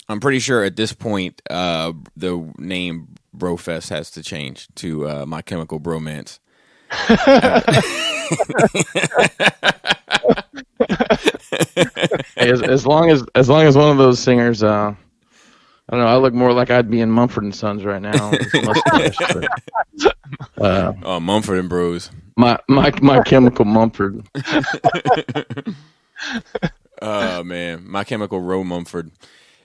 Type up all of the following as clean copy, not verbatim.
I'm pretty sure at this point, the name Brofest has to change to My Chemical Bromance. Hey, as long as one of those singers, I don't know. I look more like I'd be in Mumford and Sons right now. With this mustache, but, Oh, Mumford and Bros. my Chemical Mumford. Oh man, My Chemical Mumford.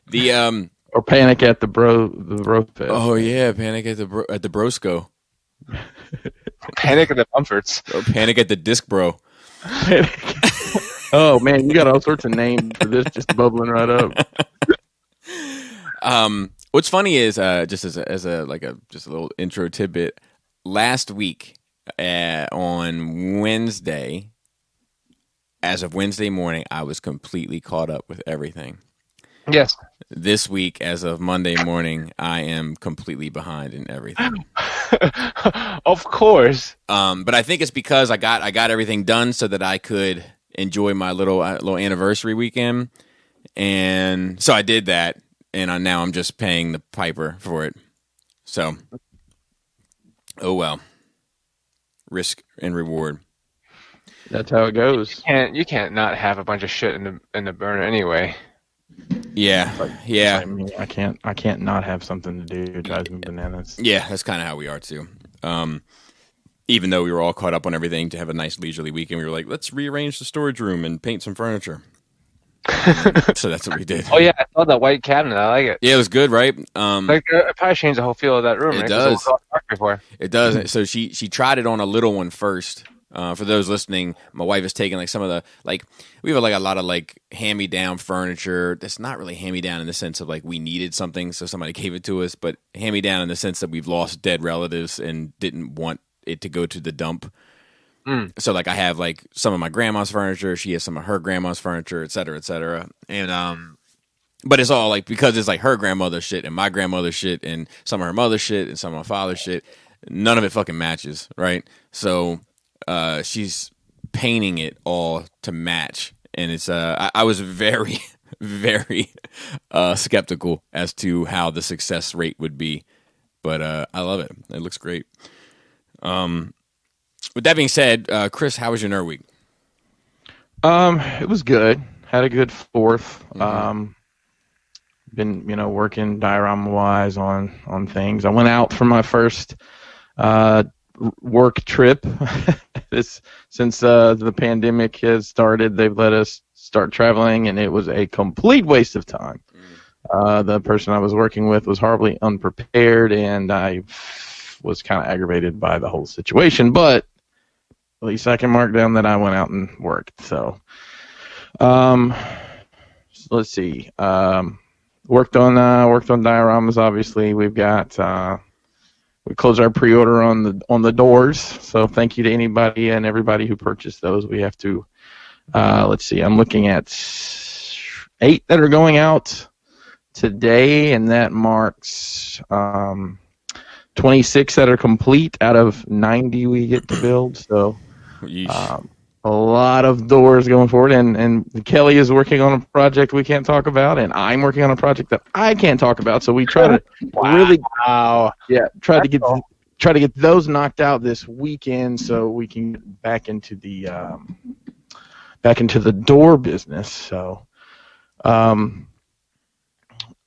The Or Panic at the Bro Fest. Oh yeah, Panic at the Brosco. Panic at the Mumfords. Or Panic at the Disc Bro. Oh man, you got all sorts of names for this just bubbling right up. What's funny is just as a little intro tidbit. Last week on Wednesday, as of Wednesday morning, I was completely caught up with everything. Yes. This week, as of Monday morning, I am completely behind in everything. Of course. But I think it's because I got everything done so that I could enjoy my little anniversary weekend, and so I did that, and now I'm just paying the piper for it. So, oh well, risk and reward. That's how it goes. You can't not have a bunch of shit in the burner anyway. Yeah, yeah. I mean, I can't not have something to do. It drives me bananas. Yeah, that's kind of how we are too. Even though we were all caught up on everything to have a nice leisurely weekend, we were like, let's rearrange the storage room and paint some furniture. So that's what we did. Oh yeah, I saw that white cabinet. I like it. Yeah, it was good, right? It probably changed the whole feel of that room. It right? does. It was all dark before. It does. So she tried it on a little one first. For those listening, my wife has taken some of the we have a lot of hand-me-down furniture that's not really hand-me-down in the sense of we needed something, so somebody gave it to us, but hand-me-down in the sense that we've lost dead relatives and didn't want it to go to the dump. So I have some of my grandma's furniture, she has some of her grandma's furniture, et cetera, and but it's all because it's her grandmother's shit and my grandmother's shit and some of her mother's shit and some of my father's shit. None of it fucking matches, right? So she's painting it all to match, and it's I was very very skeptical as to how the success rate would be, but I love it. It looks great. With that being said, Chris, how was your nerd week? It was good. Had a good 4th. Mm-hmm. Been working diorama wise on things. I went out for my first work trip. Since the pandemic has started, they've let us start traveling, and it was a complete waste of time. The person I was working with was horribly unprepared, and I was kind of aggravated by the whole situation, but at least I can mark down that I went out and worked. So let's see. Worked on dioramas. Obviously, we've got we closed our pre-order on the doors. So thank you to anybody and everybody who purchased those. We have to let's see. I'm looking at 8 that are going out today, and that marks 26 that are complete out of 90 we get to build. So a lot of doors going forward, and Kelly is working on a project we can't talk about, and I'm working on a project that I can't talk about. So we try to try to get those knocked out this weekend so we can get back into the door business. So I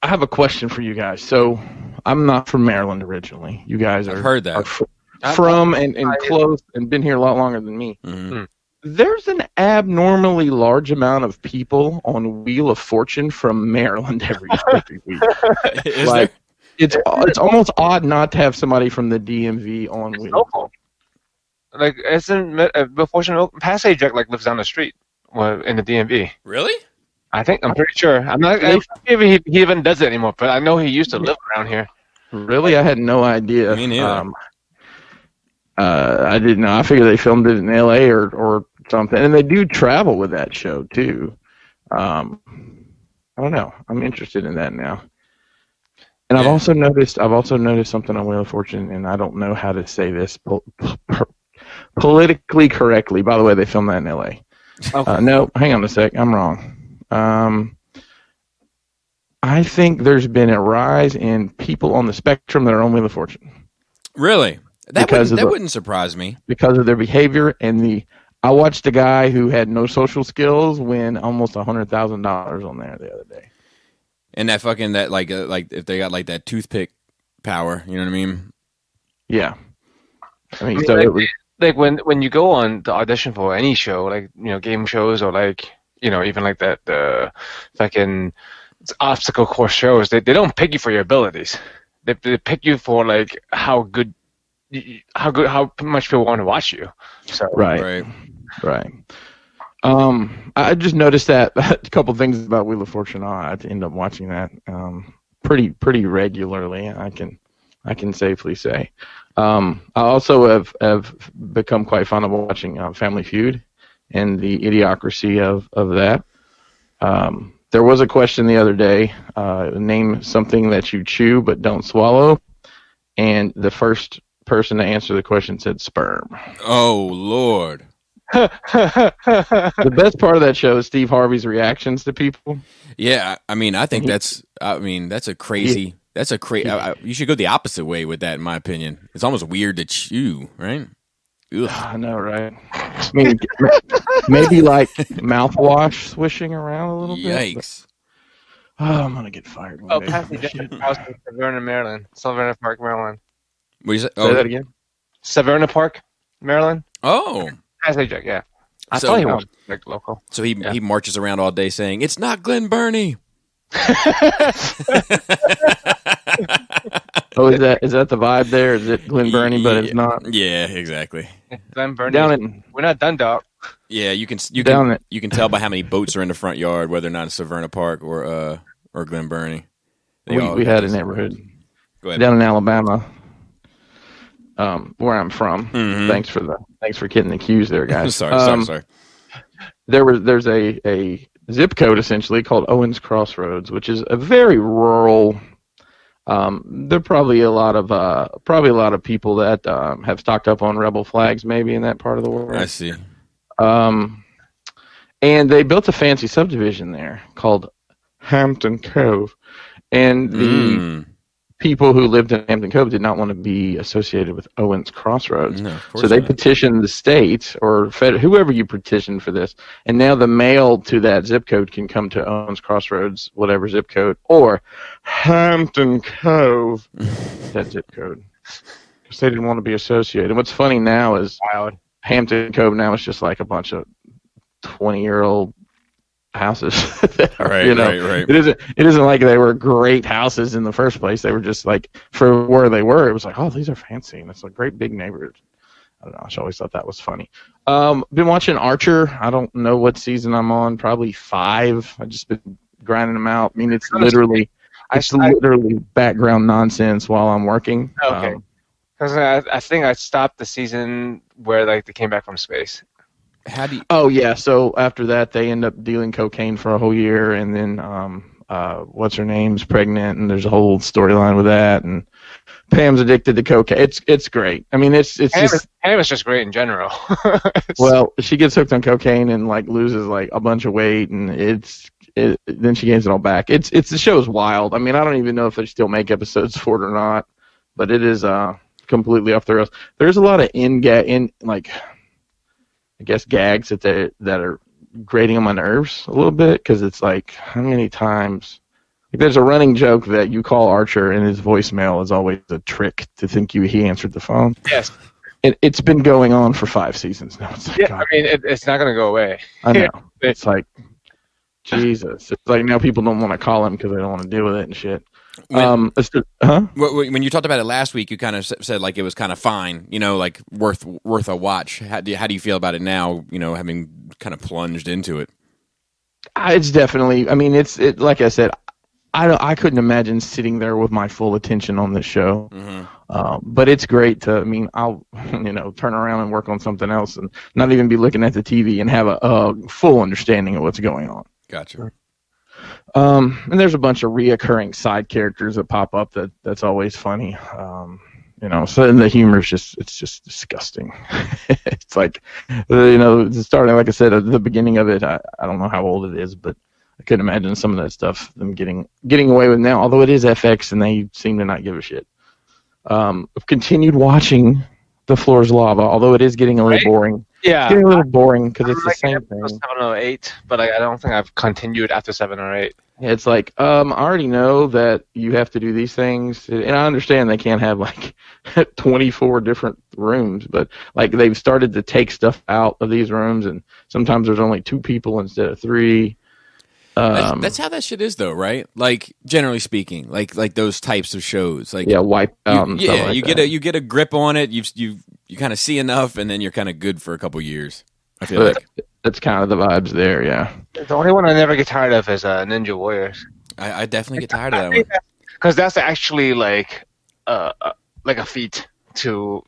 have a question for you guys. So I'm not from Maryland originally. You guys are. I've heard that. From and close and been here a lot longer than me. Mm-hmm. There's an abnormally large amount of people on Wheel of Fortune from Maryland every week. It's almost odd not to have somebody from the DMV on Wheel. Local. Isn't Fortune Passage Jack lives down the street in the DMV? Really? I'm pretty sure. I'm not sure if he even does it anymore, but I know he used to live around here. Really? I had no idea. Me neither. I didn't know. I figured they filmed it in LA or something, and they do travel with that show too. I don't know. I'm interested in that now. And I've also noticed something on Wheel of Fortune, and I don't know how to say this politically correctly. By the way, they filmed that in LA. Okay. No, hang on a sec. I'm wrong. I think there's been a rise in people on the spectrum that are on Wheel of Fortune Really? That Because of the- wouldn't surprise me. because of their behavior and the. I watched a guy who had no social skills win almost $100,000 on there the other day. And that fucking like if they got like that toothpick power, you know what I mean? Yeah, I mean, I mean, so like, it was. like when you go on to audition for any show, like game shows or like even like that fucking obstacle course shows, they don't pick you for your abilities. They pick you for like how much people want to watch you. So Right. I just noticed that a couple things about Wheel of Fortune. I end up watching that pretty regularly. I can safely say. I also have become quite fond of watching Family Feud and the idiocracy of that. There was a question the other day. Name something that you chew but don't swallow, and the first person to answer the question said sperm. Oh Lord. The best part of that show is Steve Harvey's reactions to people. Yeah, I mean, I think that's a crazy. That's a crazy. You should go the opposite way with that, in my opinion. It's almost weird to chew, right? Ugh. I know, right? I mean, maybe like mouthwash swishing around a little bit. Yikes! Oh, I'm gonna get fired. Oh, Patsy Jenkins' house in Severna, Maryland. Severna Park, Maryland. What you say? Say that again. Severna Park, Maryland. Oh, Patsy Jack, yeah. I So- thought he was like local. so he marches around all day saying it's not Glen Burnie. Oh, is that the vibe there? Is it Glen Burnie, but it's not? Yeah, exactly. Glen Burnie. Down in We're not done, dog. Yeah, you can Down it. you can tell by how many boats are in the front yard whether or not it's Severna Park or Glen Burnie. They all we got had a this- neighborhood Go ahead. down in Alabama, where I'm from. Mhm. Thanks for getting the cues there, guys. sorry. There's a zip code essentially called Owens Crossroads, which is a very rural. There are probably a lot of people that have stocked up on rebel flags, maybe in that part of the world. I see. And they built a fancy subdivision there called Hampton Cove, and the people who lived in Hampton Cove did not want to be associated with Owens Crossroads. No, of course So they not. petitioned the state or whoever you petitioned for this, and now the mail to that zip code can come to Owens Crossroads, whatever zip code, or Hampton Cove, that zip code, because they didn't want to be associated. And what's funny now is Wild. Hampton Cove now is just like a bunch of 20-year-old houses. that are, Right, right. It isn't like they were great houses in the first place. They were just like, for where they were, it was like, oh, these are fancy, and it's a great big neighborhood. I don't know. I always thought that was funny. Been watching Archer. I don't know what season I'm on. Probably 5. I've just been grinding them out. I mean, it's literally background nonsense while I'm working. Okay. Because I think I stopped the season where like they came back from space. How do you? Oh yeah. So after that, they end up dealing cocaine for a whole year, and then what's her name's pregnant, and there's a whole storyline with that, and Pam's addicted to cocaine. It's great. I mean, it's just Pam is just great in general. well, she gets hooked on cocaine and like loses like a bunch of weight, and then she gains it all back. It's the show's wild. I mean, I don't even know if they still make episodes for it or not, but it is completely off the rails. There's a lot of I guess gags that are grating on my nerves a little bit, because it's like, how many times? Like, there's a running joke that you call Archer and his voicemail is always a trick to think he answered the phone. Yes. It's been going on for 5 seasons now. It's like, Yeah, God, it's not going to go away. I know. It's like, Jesus. It's like now people don't want to call him because they don't want to deal with it and shit. When you talked about it last week, you kind of said like it was kind of fine, like worth a watch. How do you feel about it now? Having kind of plunged into it. It's definitely. I mean, it's like I said. I couldn't imagine sitting there with my full attention on this show. Mm-hmm. But it's great to. I mean, I'll turn around and work on something else and not even be looking at the TV and have a full understanding of what's going on. Gotcha. And there's a bunch of reoccurring side characters that pop up that's always funny. So the humor is just disgusting. It's like, starting, like I said, at the beginning of it, I don't know how old it is, but I couldn't imagine some of that stuff them getting away with now. Although it is FX and they seem to not give a shit. I've continued watching The Floor is Lava, although it is getting a little boring. Yeah, It's getting a little boring because it's the like same episode thing. 7 or 8, but I don't think I've continued after 7 or 8. It's like, I already know that you have to do these things, and I understand they can't have like 24 different rooms, but like they've started to take stuff out of these rooms, and sometimes there's only 2 people instead of 3. That's how that shit is, though, right? Like generally speaking, like those types of shows, like Wipe Out. And stuff like that. you get a grip on it. You kind of see enough, and then you're kind of good for a couple years. I feel like that's kind of the vibes there. Yeah. The only one I never get tired of is Ninja Warriors. I definitely get tired of that one because that's actually like a feat to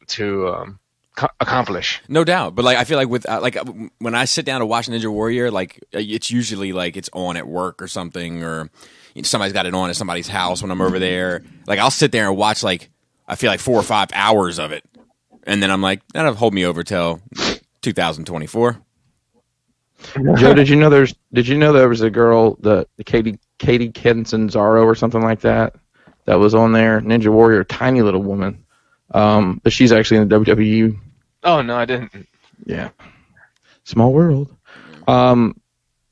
accomplish. No doubt, but like I feel like with when I sit down to watch Ninja Warrior, like it's usually like it's on at work or something, or somebody's got it on at somebody's house when I'm over there. Like I'll sit there and watch like I feel like 4 or 5 hours of it, and then I'm like that'll hold me over till 2024. Joe, did you know there was a girl, the Katie Kensenzaro or something like that was on there, Ninja Warrior, tiny little woman. But she's actually in the WWE. Oh no, I didn't. Yeah. Small world.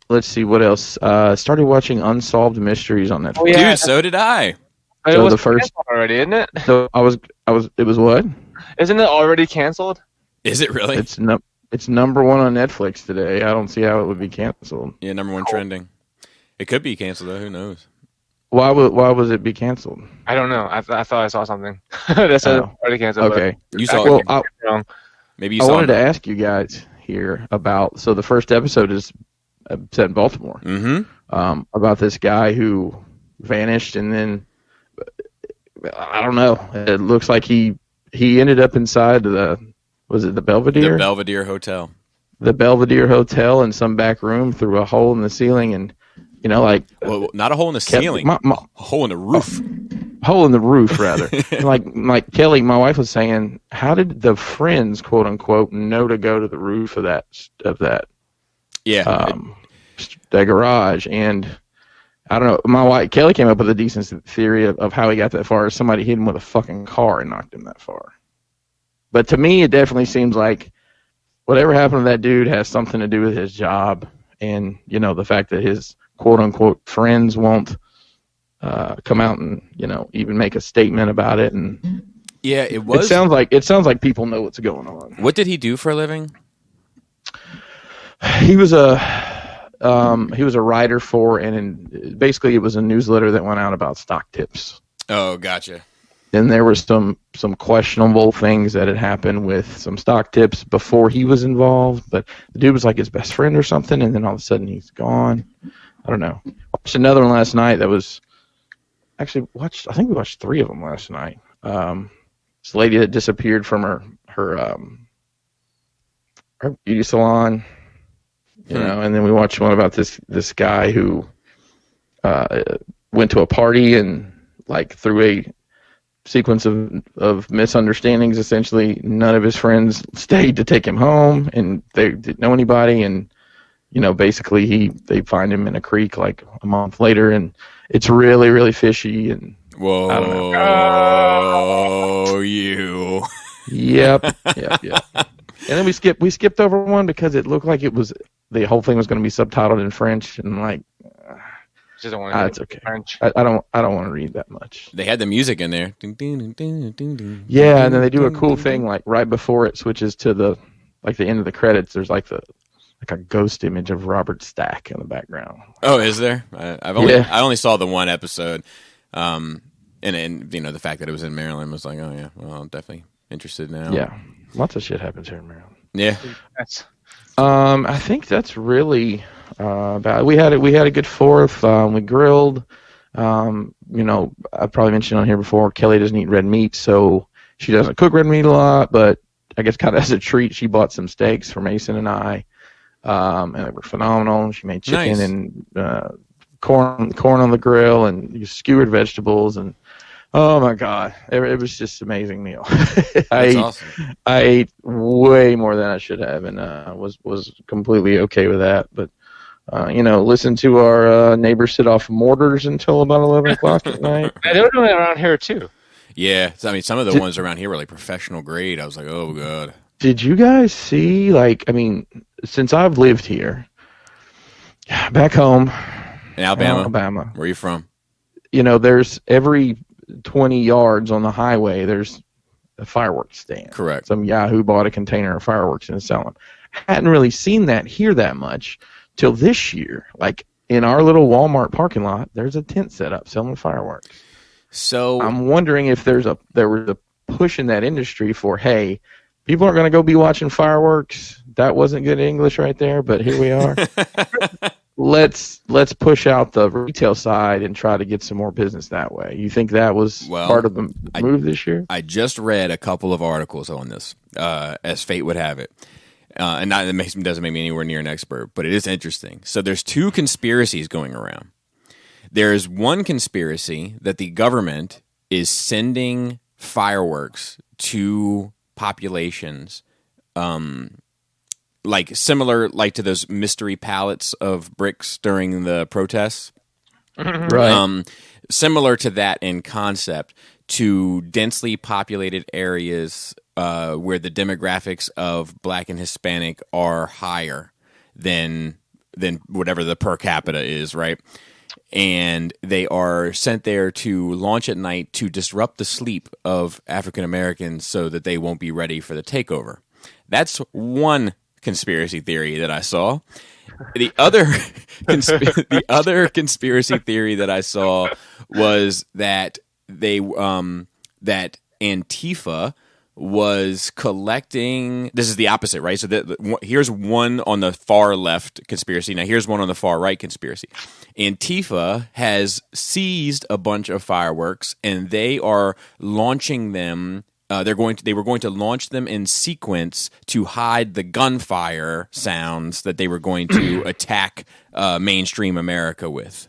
Let's see what else. Started watching Unsolved Mysteries on Netflix. Oh, yeah. Dude, so did I. But So it was the first- canceled already, isn't it? So it was what? Isn't it already canceled? Is it really? It's number 1 on Netflix today. I don't see how it would be canceled. Yeah, number 1 trending. It could be canceled though. Who knows? Why was it be canceled? I don't know. I thought I saw something that said already canceled. Okay. You saw Well, it. Wrong. Maybe you I saw wanted it. to ask you guys here about. So the first episode is set in Baltimore. Mm-hmm. About this guy who vanished, and then I don't know. It looks like he ended up inside the Belvedere? The Belvedere Hotel. The Belvedere Hotel in some back room through a hole in the ceiling, and like Well, not a hole in the ceiling. A hole in the roof. Hole in the roof, rather. And like Kelly, my wife was saying, how did the friends, quote unquote, know to go to the roof of that? Yeah. The garage? And I don't know. My wife Kelly came up with a decent theory of how he got that far. Somebody hit him with a fucking car and knocked him that far. But to me, it definitely seems like whatever happened to that dude has something to do with his job, and the fact that his quote unquote friends won't come out and even make a statement about it. And yeah, it was. It sounds like people know what's going on. What did he do for a living? He was a writer for, and basically it was a newsletter that went out about stock tips. Oh, gotcha. And there were some questionable things that had happened with some stock tips before he was involved, but the dude was like his best friend or something, and then all of a sudden he's gone. I don't know. Watched another one last night that was I think we watched 3 of them last night. This lady that disappeared from her beauty salon, and then we watched one about this guy who went to a party and like through a sequence of misunderstandings, essentially none of his friends stayed to take him home, and they didn't know anybody, and basically they find him in a creek like a month later, and it's really, really fishy. And whoa, I don't know. Oh, you. Yep. And then we skipped over one because it looked like the whole thing was going to be subtitled in French, and like, Just don't want to it's okay. French. I don't want to read that much. They had the music in there. Ding, ding, ding, ding, ding, ding. Yeah, and then they do a cool thing like right before it switches to the end of the credits. There's like a ghost image of Robert Stack in the background. Oh, is there? I only saw the one episode, and the fact that it was in Maryland was like, oh yeah, well, I'm definitely interested now. Yeah, lots of shit happens here in Maryland. Yeah. That's I think that's really about it. We had a good 4th. We grilled. I probably mentioned on here before, Kelly doesn't eat red meat, so she doesn't cook red meat a lot, but I guess kind of as a treat, she bought some steaks for Mason and I, and they were phenomenal. She made chicken and corn on the grill and skewered vegetables, and oh my God, it was just an amazing meal. Awesome. I ate way more than I should have, and was completely okay with that. But listen to our neighbors sit off mortars until about 11 o'clock at night. They were doing it around here too. Yeah, so, I mean, some of the ones around here were like professional grade. I was like, oh god. Did you guys see, since I've lived here, back home In Alabama? Alabama, Where are you from? There's every 20 yards on the highway, there's a fireworks stand. Correct. Some Yahoo bought a container of fireworks and is selling them. Hadn't really seen that here that much till this year. Like, in our little Walmart parking lot, there's a tent set up selling fireworks. So I'm wondering if there was a push in that industry for, hey, people aren't going to go be watching fireworks. That wasn't good English right there, but here we are. Let's push out the retail side and try to get some more business that way. You think that was part of the move this year? I just read a couple of articles on this, as fate would have it. And doesn't make me anywhere near an expert, but it is interesting. So there's two conspiracies going around. There's one conspiracy that the government is sending fireworks to populations, similar to those mystery pallets of bricks during the protests. Right. Similar to that in concept, to densely populated areas where the demographics of Black and Hispanic are higher than whatever the per capita is, right? And they are sent there to launch at night to disrupt the sleep of African Americans so that they won't be ready for the takeover. That's one conspiracy theory that I saw. The other conspiracy theory that I saw was that that Antifa was collecting. This is the opposite, right? So here's one on the far left conspiracy. Now here's one on the far right conspiracy. Antifa has seized a bunch of fireworks and they are launching them. They were going to launch them in sequence to hide the gunfire sounds that they were going to attack mainstream America with.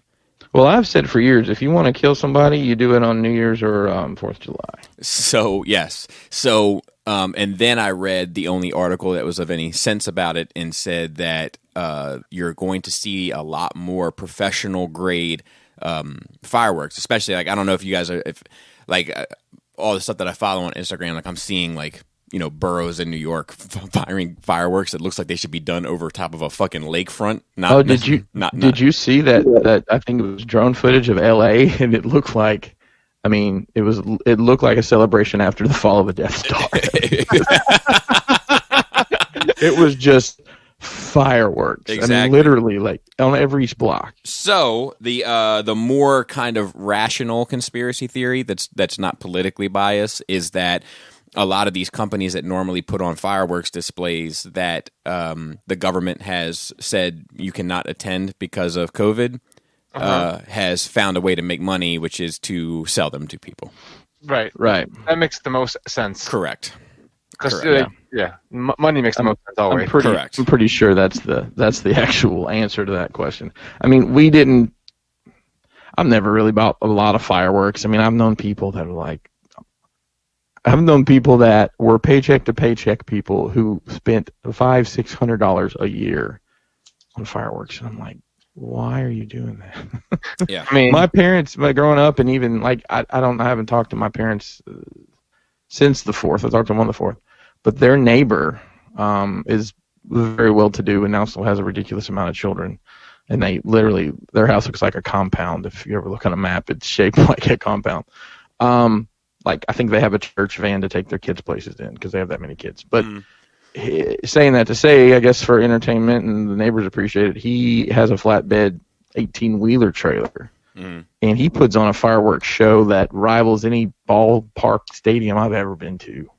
Well, I've said for years, if you want to kill somebody, you do it on New Year's or 4th of July. So, yes. So, and then I read the only article that was of any sense about it and said that you're going to see a lot more professional grade fireworks, especially, I don't know if you guys are, all the stuff that I follow on Instagram, I'm seeing, boroughs in New York firing fireworks that looks like they should be done over top of a fucking lakefront. Did you see that? I think it was drone footage of L.A. and it looked like, it looked like a celebration after the fall of the Death Star. It was just fireworks. Exactly. Literally, on every block. So the more kind of rational conspiracy theory that's not politically biased is that a lot of these companies that normally put on fireworks displays that the government has said you cannot attend because of COVID has found a way to make money, which is to sell them to people. Right. That makes the most sense. Correct. Because money makes the most sense always. Correct. I'm pretty sure that's the actual answer to that question. I've never really bought a lot of fireworks. I've known people that are that were paycheck to paycheck people who spent $500-600 a year on fireworks, and I'm like, why are you doing that? Yeah, my parents, growing up, and even I haven't talked to my parents since the 4th. I talked to them on the 4th, but their neighbor is very well to do and also has a ridiculous amount of children, and their house looks like a compound. If you ever look on a map, it's shaped like a compound. I think they have a church van to take their kids places in because they have that many kids. But saying that to say, I guess for entertainment and the neighbors appreciate it, he has a flatbed 18-wheeler trailer. And he puts on a fireworks show that rivals any ballpark stadium I've ever been to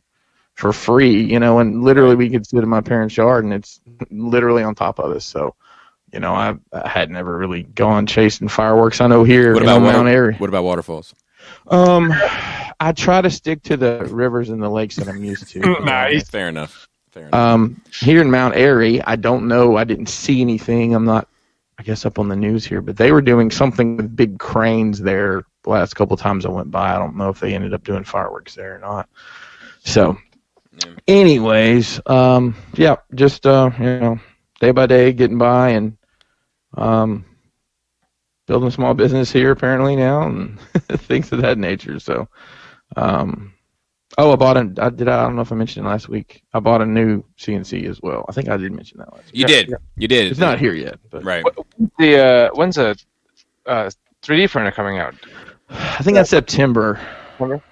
for free, and literally we could sit in my parents' yard and it's literally on top of us. So, I had never really gone chasing fireworks. I know here in Mount Airy. What about waterfalls? I try to stick to the rivers and the lakes that I'm used to. Nice. Fair enough. Here in Mount Airy, I don't know. I didn't see anything. I'm not, up on the news here, but they were doing something with big cranes there the last couple of times I went by. I don't know if they ended up doing fireworks there or not. So, anyways, just day by day, getting by, and Building a small business here apparently now, and things of that nature. So, I don't know if I mentioned it last week. I bought a new CNC as well. I think I did mention that last week. You did. You did. It's not here yet, but Right. When's a 3D printer coming out? I think that's September. Cool.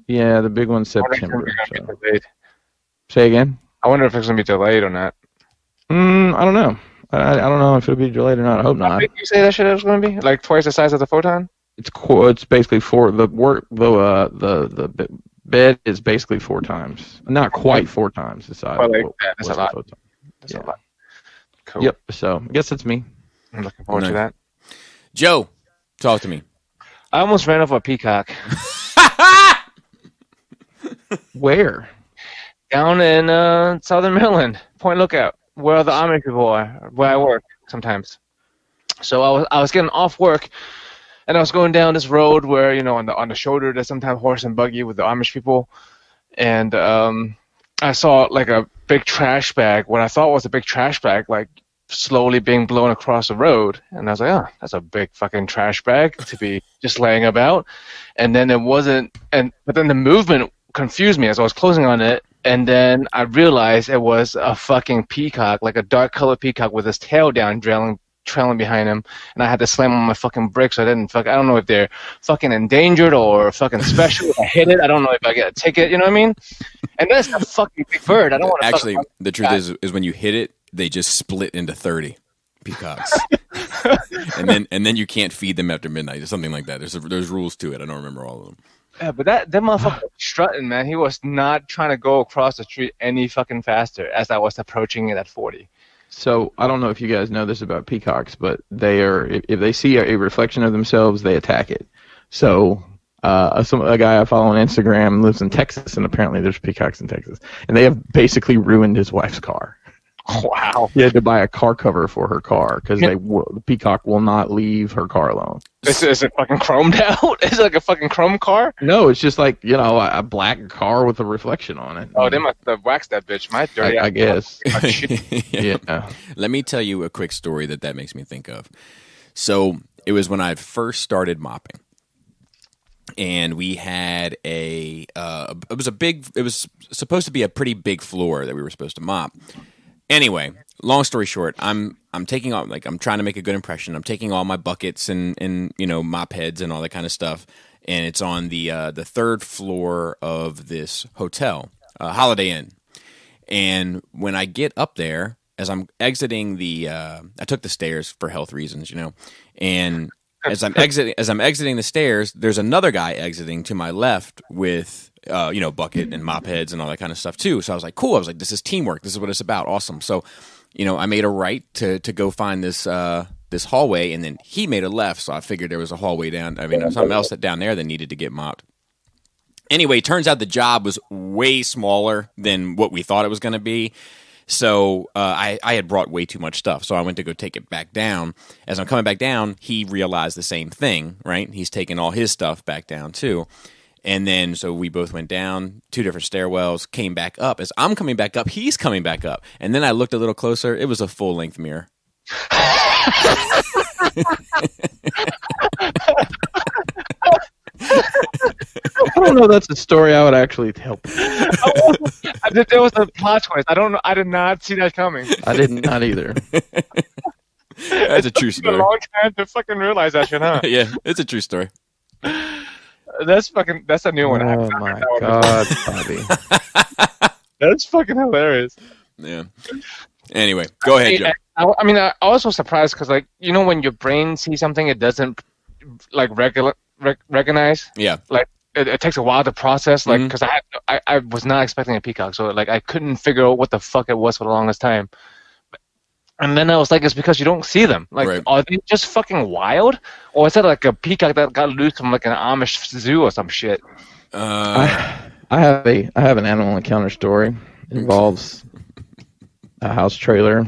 Yeah, the big one's September. Be delayed. Say again? I wonder if it's going to be delayed or not. I don't know. I don't know if it'll be delayed or not. I hope How not. big you say that shit was going to be? Like twice the size of the Photon? It's basically the bed is basically 4 times, not quite 4 times the size. Well, like, that's a lot. That's a lot. Cool. Yep. So I guess that's me. I'm looking forward to that. Joe, talk to me. I almost ran off a peacock. Where? Down in Southern Maryland, Point Lookout, where the Amish people are, where I work sometimes. So I was getting off work, and I was going down this road where, on the shoulder there's sometimes horse and buggy with the Amish people, and I saw like a big trash bag, what I thought was a big trash bag, like slowly being blown across the road, and I was like, oh, that's a big fucking trash bag to be just laying about, and then it wasn't, but then the movement confused me as I was closing on it. And then I realized it was a fucking peacock, like a dark colored peacock with his tail down, trailing behind him. And I had to slam on my fucking brakes. So I don't know if they're fucking endangered or fucking special. If I hit it, I don't know if I get a ticket. You know what I mean? And that's a fucking big bird. I don't want to. Actually, the truth is when you hit it, they just split into 30 peacocks, and then you can't feed them after midnight or something like that. There's rules to it. I don't remember all of them. Yeah, but that motherfucker was strutting, man. He was not trying to go across the street any fucking faster as I was approaching it at 40. So I don't know if you guys know this about peacocks, but they are, if they see a reflection of themselves, they attack it. So a guy I follow on Instagram lives in Texas, and apparently there's peacocks in Texas, and they have basically ruined his wife's car. Wow. He had to buy a car cover for her car because the peacock will not leave her car alone. Is it fucking chromed out? Is it like a fucking chrome car? No, it's just like, a black car with a reflection on it. Oh, they must have waxed that bitch. My dirty I guess. Yeah. Let me tell you a quick story that makes me think of. So it was when I first started mopping. And we had it was supposed to be a pretty big floor that we were supposed to mop. Anyway, long story short, I'm taking all, like, I'm trying to make a good impression. I'm taking all my buckets and mop heads and all that kind of stuff, and it's on the 3rd floor of this hotel, Holiday Inn. And when I get up there, as I'm exiting I took the stairs for health reasons, and as I'm exiting the stairs, there's another guy exiting to my left with bucket and mop heads and all that kind of stuff too. So I was like, cool. I was like, this is teamwork. This is what it's about. Awesome. So, I made a right to go find this hallway, and then he made a left. So I figured there was a hallway down. I mean, there was something else down there that needed to get mopped. Anyway, it turns out the job was way smaller than what we thought it was going to be. So I had brought way too much stuff. So I went to go take it back down. As I'm coming back down, he realized the same thing, right? He's taking all his stuff back down too. And then, so we both went down 2 different stairwells, came back up. As I'm coming back up, he's coming back up. And then I looked a little closer. It was a full-length mirror. I don't know. That's a story I would actually tell. There was a plot twist. I don't know. I did not see that coming. I did not either. That's a true It took story. a long time to fucking realize that shit, huh? Yeah, it's a true story. That's a new one. Oh my god, Bobby. That's fucking hilarious. Yeah. Anyway, go ahead, Joe. I was so surprised because, like, when your brain sees something it doesn't, like, recognize. Yeah. Like, it takes a while to process, like, because I was not expecting a peacock, so, like, I couldn't figure out what the fuck it was for the longest time. And then I was like, it's because you don't see them. Like, right. Are they just fucking wild? Or is that like a peacock that got loose from like an Amish zoo or some shit? I have an animal encounter story. It involves a house trailer.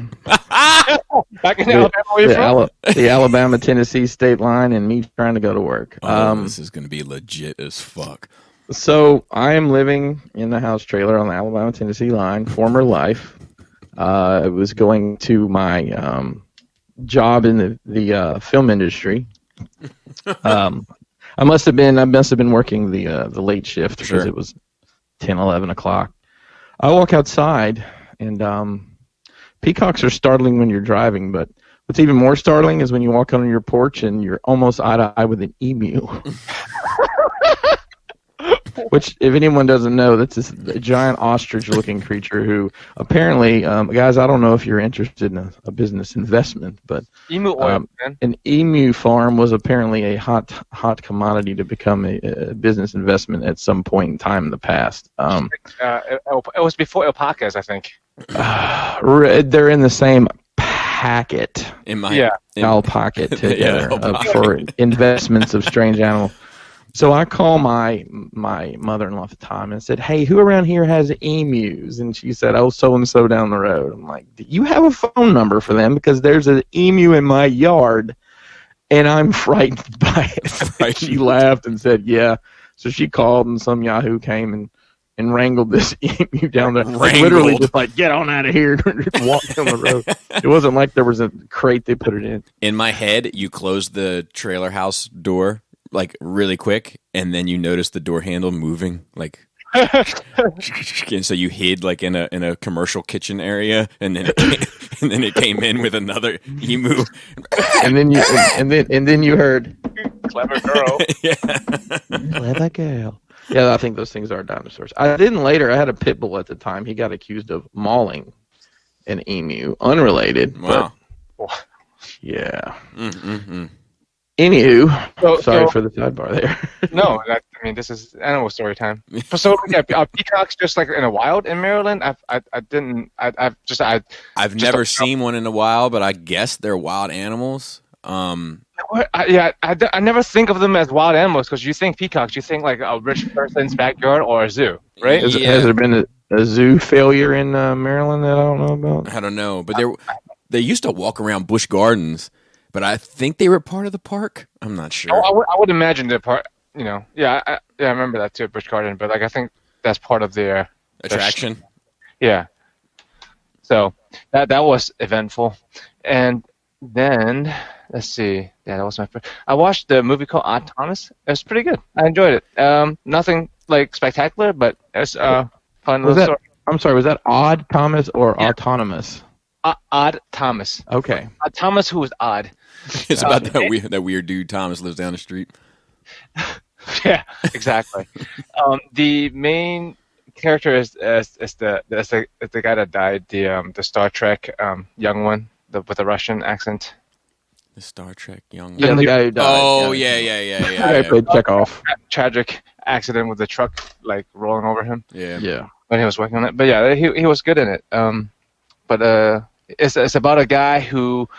Back in Alabama, where you from? The Alabama-Tennessee state line, and me trying to go to work. This is going to be legit as fuck. So I am living in the house trailer on the Alabama-Tennessee line, former life. I was going to my job in the film industry. I must have been working the late shift because Sure. it was 10, 11 o'clock. I walk outside, and peacocks are startling when you're driving, but what's even more startling is when you walk on your porch and you're almost eye to eye with an emu. Which, if anyone doesn't know, that's this giant ostrich-looking creature who apparently, guys, I don't know if you're interested in a business investment, but Emu oil, man. an emu farm was apparently a hot commodity to become a business investment at some point in time in the past. It was before alpacas, I think. They're in the same packet. In my Yeah. Alpaca together alpaca. for investments of strange animals. So I call my mother-in-law at the time and said, "Hey, who around here has emus?" And she said, "Oh, so-and-so down the road." I'm like, "Do you have a phone number for them? Because there's an emu in my yard, and I'm frightened by it." She laughed and said, "Yeah." So she called, and some yahoo came and wrangled this emu down there. Like, literally just like, "Get on out of here," and walk down the road. It wasn't like there was a crate they put it in. In my head, you close the trailer house door like really quick, and then you notice the door handle moving, like, and so you hid like in a commercial kitchen area, and then it came in with another emu, And then you heard, Clever girl. yeah. "Clever girl." Yeah, I think those things are dinosaurs. I had a pit bull at the time. He got accused of mauling an emu, unrelated. Wow. But, yeah. Mm-mm-mm. Anywho, So- sorry so- for the sidebar there. No, this is animal story time. So yeah, are peacocks just like in a wild in Maryland? I've Never seen one in a while, but I guess they're wild animals. I never think of them as wild animals because you think peacocks, you think like a rich person's backyard or a zoo, right? Has Yeah. there been a zoo failure in Maryland that I don't know about? I don't know, but they used to walk around Busch Gardens, but I think they were part of the park. I'm not sure. I would imagine they're part. I remember that too at Busch Garden, but like I think that's part of their Attraction. Yeah. So that was eventful, and then let's see. Yeah, that was my first. I watched the movie called Odd Thomas. It was pretty good. I enjoyed it. Nothing like spectacular, but it's fun Was little that, story. I'm sorry, was that Odd Thomas or Yeah. Autonomous? Odd Thomas. Okay. Thomas, who was odd. It's about that weird dude Thomas lives down the street. Yeah, exactly. The main character is the guy that died. The Star Trek young one, with the Russian accent. The Star Trek young. Yeah, the guy who died. Oh yeah. yeah. The guy who played Chekhov. Tragic accident with the truck like rolling over him Yeah. Yeah. when he was working on it. But yeah, he was good in it. But it's about a guy who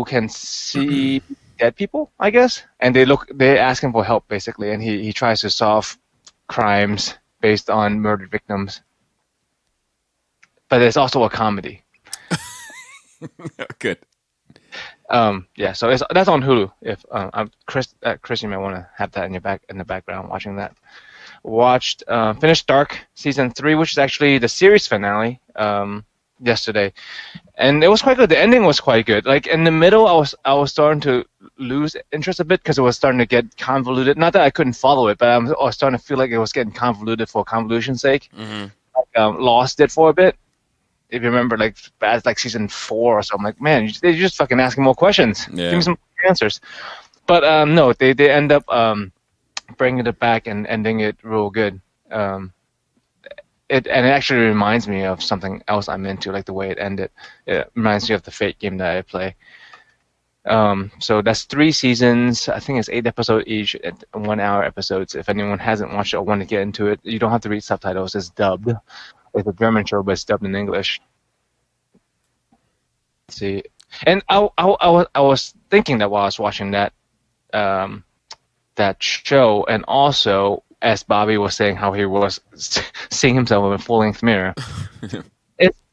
can see dead people, I guess, and they ask him for help basically, and he tries to solve crimes based on murdered victims. But it's also a comedy. Good. Yeah, so that's on Hulu. If Chris, you might want to have that in the background watching that. Finished Dark season 3, which is actually the series finale. Yesterday, and it was quite good. The ending was quite good. Like in the middle, I was starting to lose interest a bit because it was starting to get convoluted. Not that I couldn't follow it, but I was starting to feel like it was getting convoluted for convolution's sake. Mm-hmm. Lost it for a bit. If you remember, like as like season 4 or something, like man, they're just fucking asking more questions. Yeah. Give me some answers. But no, they end up bringing it back and ending it real good. It actually reminds me of something else I'm into, like the way it ended. It reminds me of the Fate game that I play. So that's 3 seasons. I think it's 8 episodes each, 1 hour episodes. If anyone hasn't watched it or want to get into it, you don't have to read subtitles. It's dubbed. It's a German show, but it's dubbed in English. Let's see, and I was thinking that while I was watching that show, and also as Bobby was saying how he was seeing himself in a full-length mirror.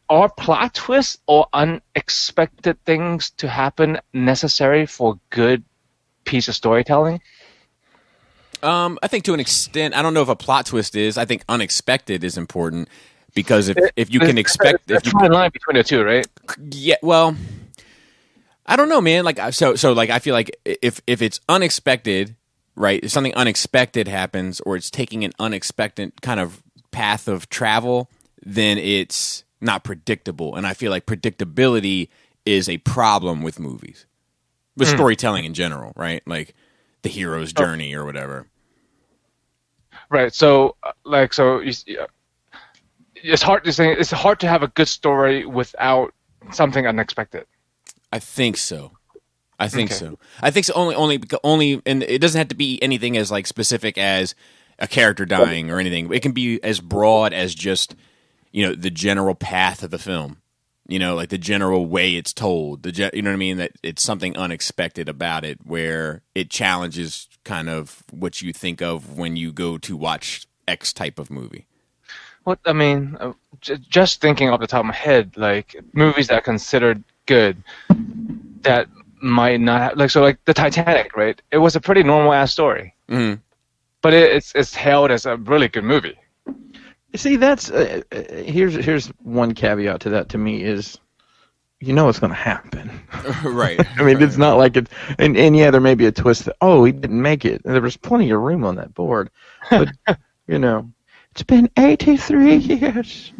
Are plot twists or unexpected things to happen necessary for good piece of storytelling? I think to an extent, I don't know if a plot twist is. I think unexpected is important because if you can expect, there's a fine line between the two, right? yeah, well, I don't know, man. Like so like I feel like if it's unexpected, right? If something unexpected happens, or it's taking an unexpected kind of path of travel, then it's not predictable. And I feel like predictability is a problem with movies, with storytelling in general, right? Like the hero's journey or whatever. Right. So, it's hard to say. It's hard to have a good story without something unexpected. I think so. I think so. Only, and it doesn't have to be anything as like specific as a character dying or anything. It can be as broad as just, the general path of the film. Like the general way it's told. You know what I mean? That it's something unexpected about it, where it challenges kind of what you think of when you go to watch X type of movie. What I mean, just thinking off the top of my head, like movies that are considered good, that might not have, like the Titanic, right? It was a pretty normal ass story, but it's hailed as a really good movie. See, that's here's one caveat to that. To me, is it's going to happen, right? I mean, it's not like it, and yeah, there may be a twist that he didn't make it. There was plenty of room on that board, but it's been 83 years.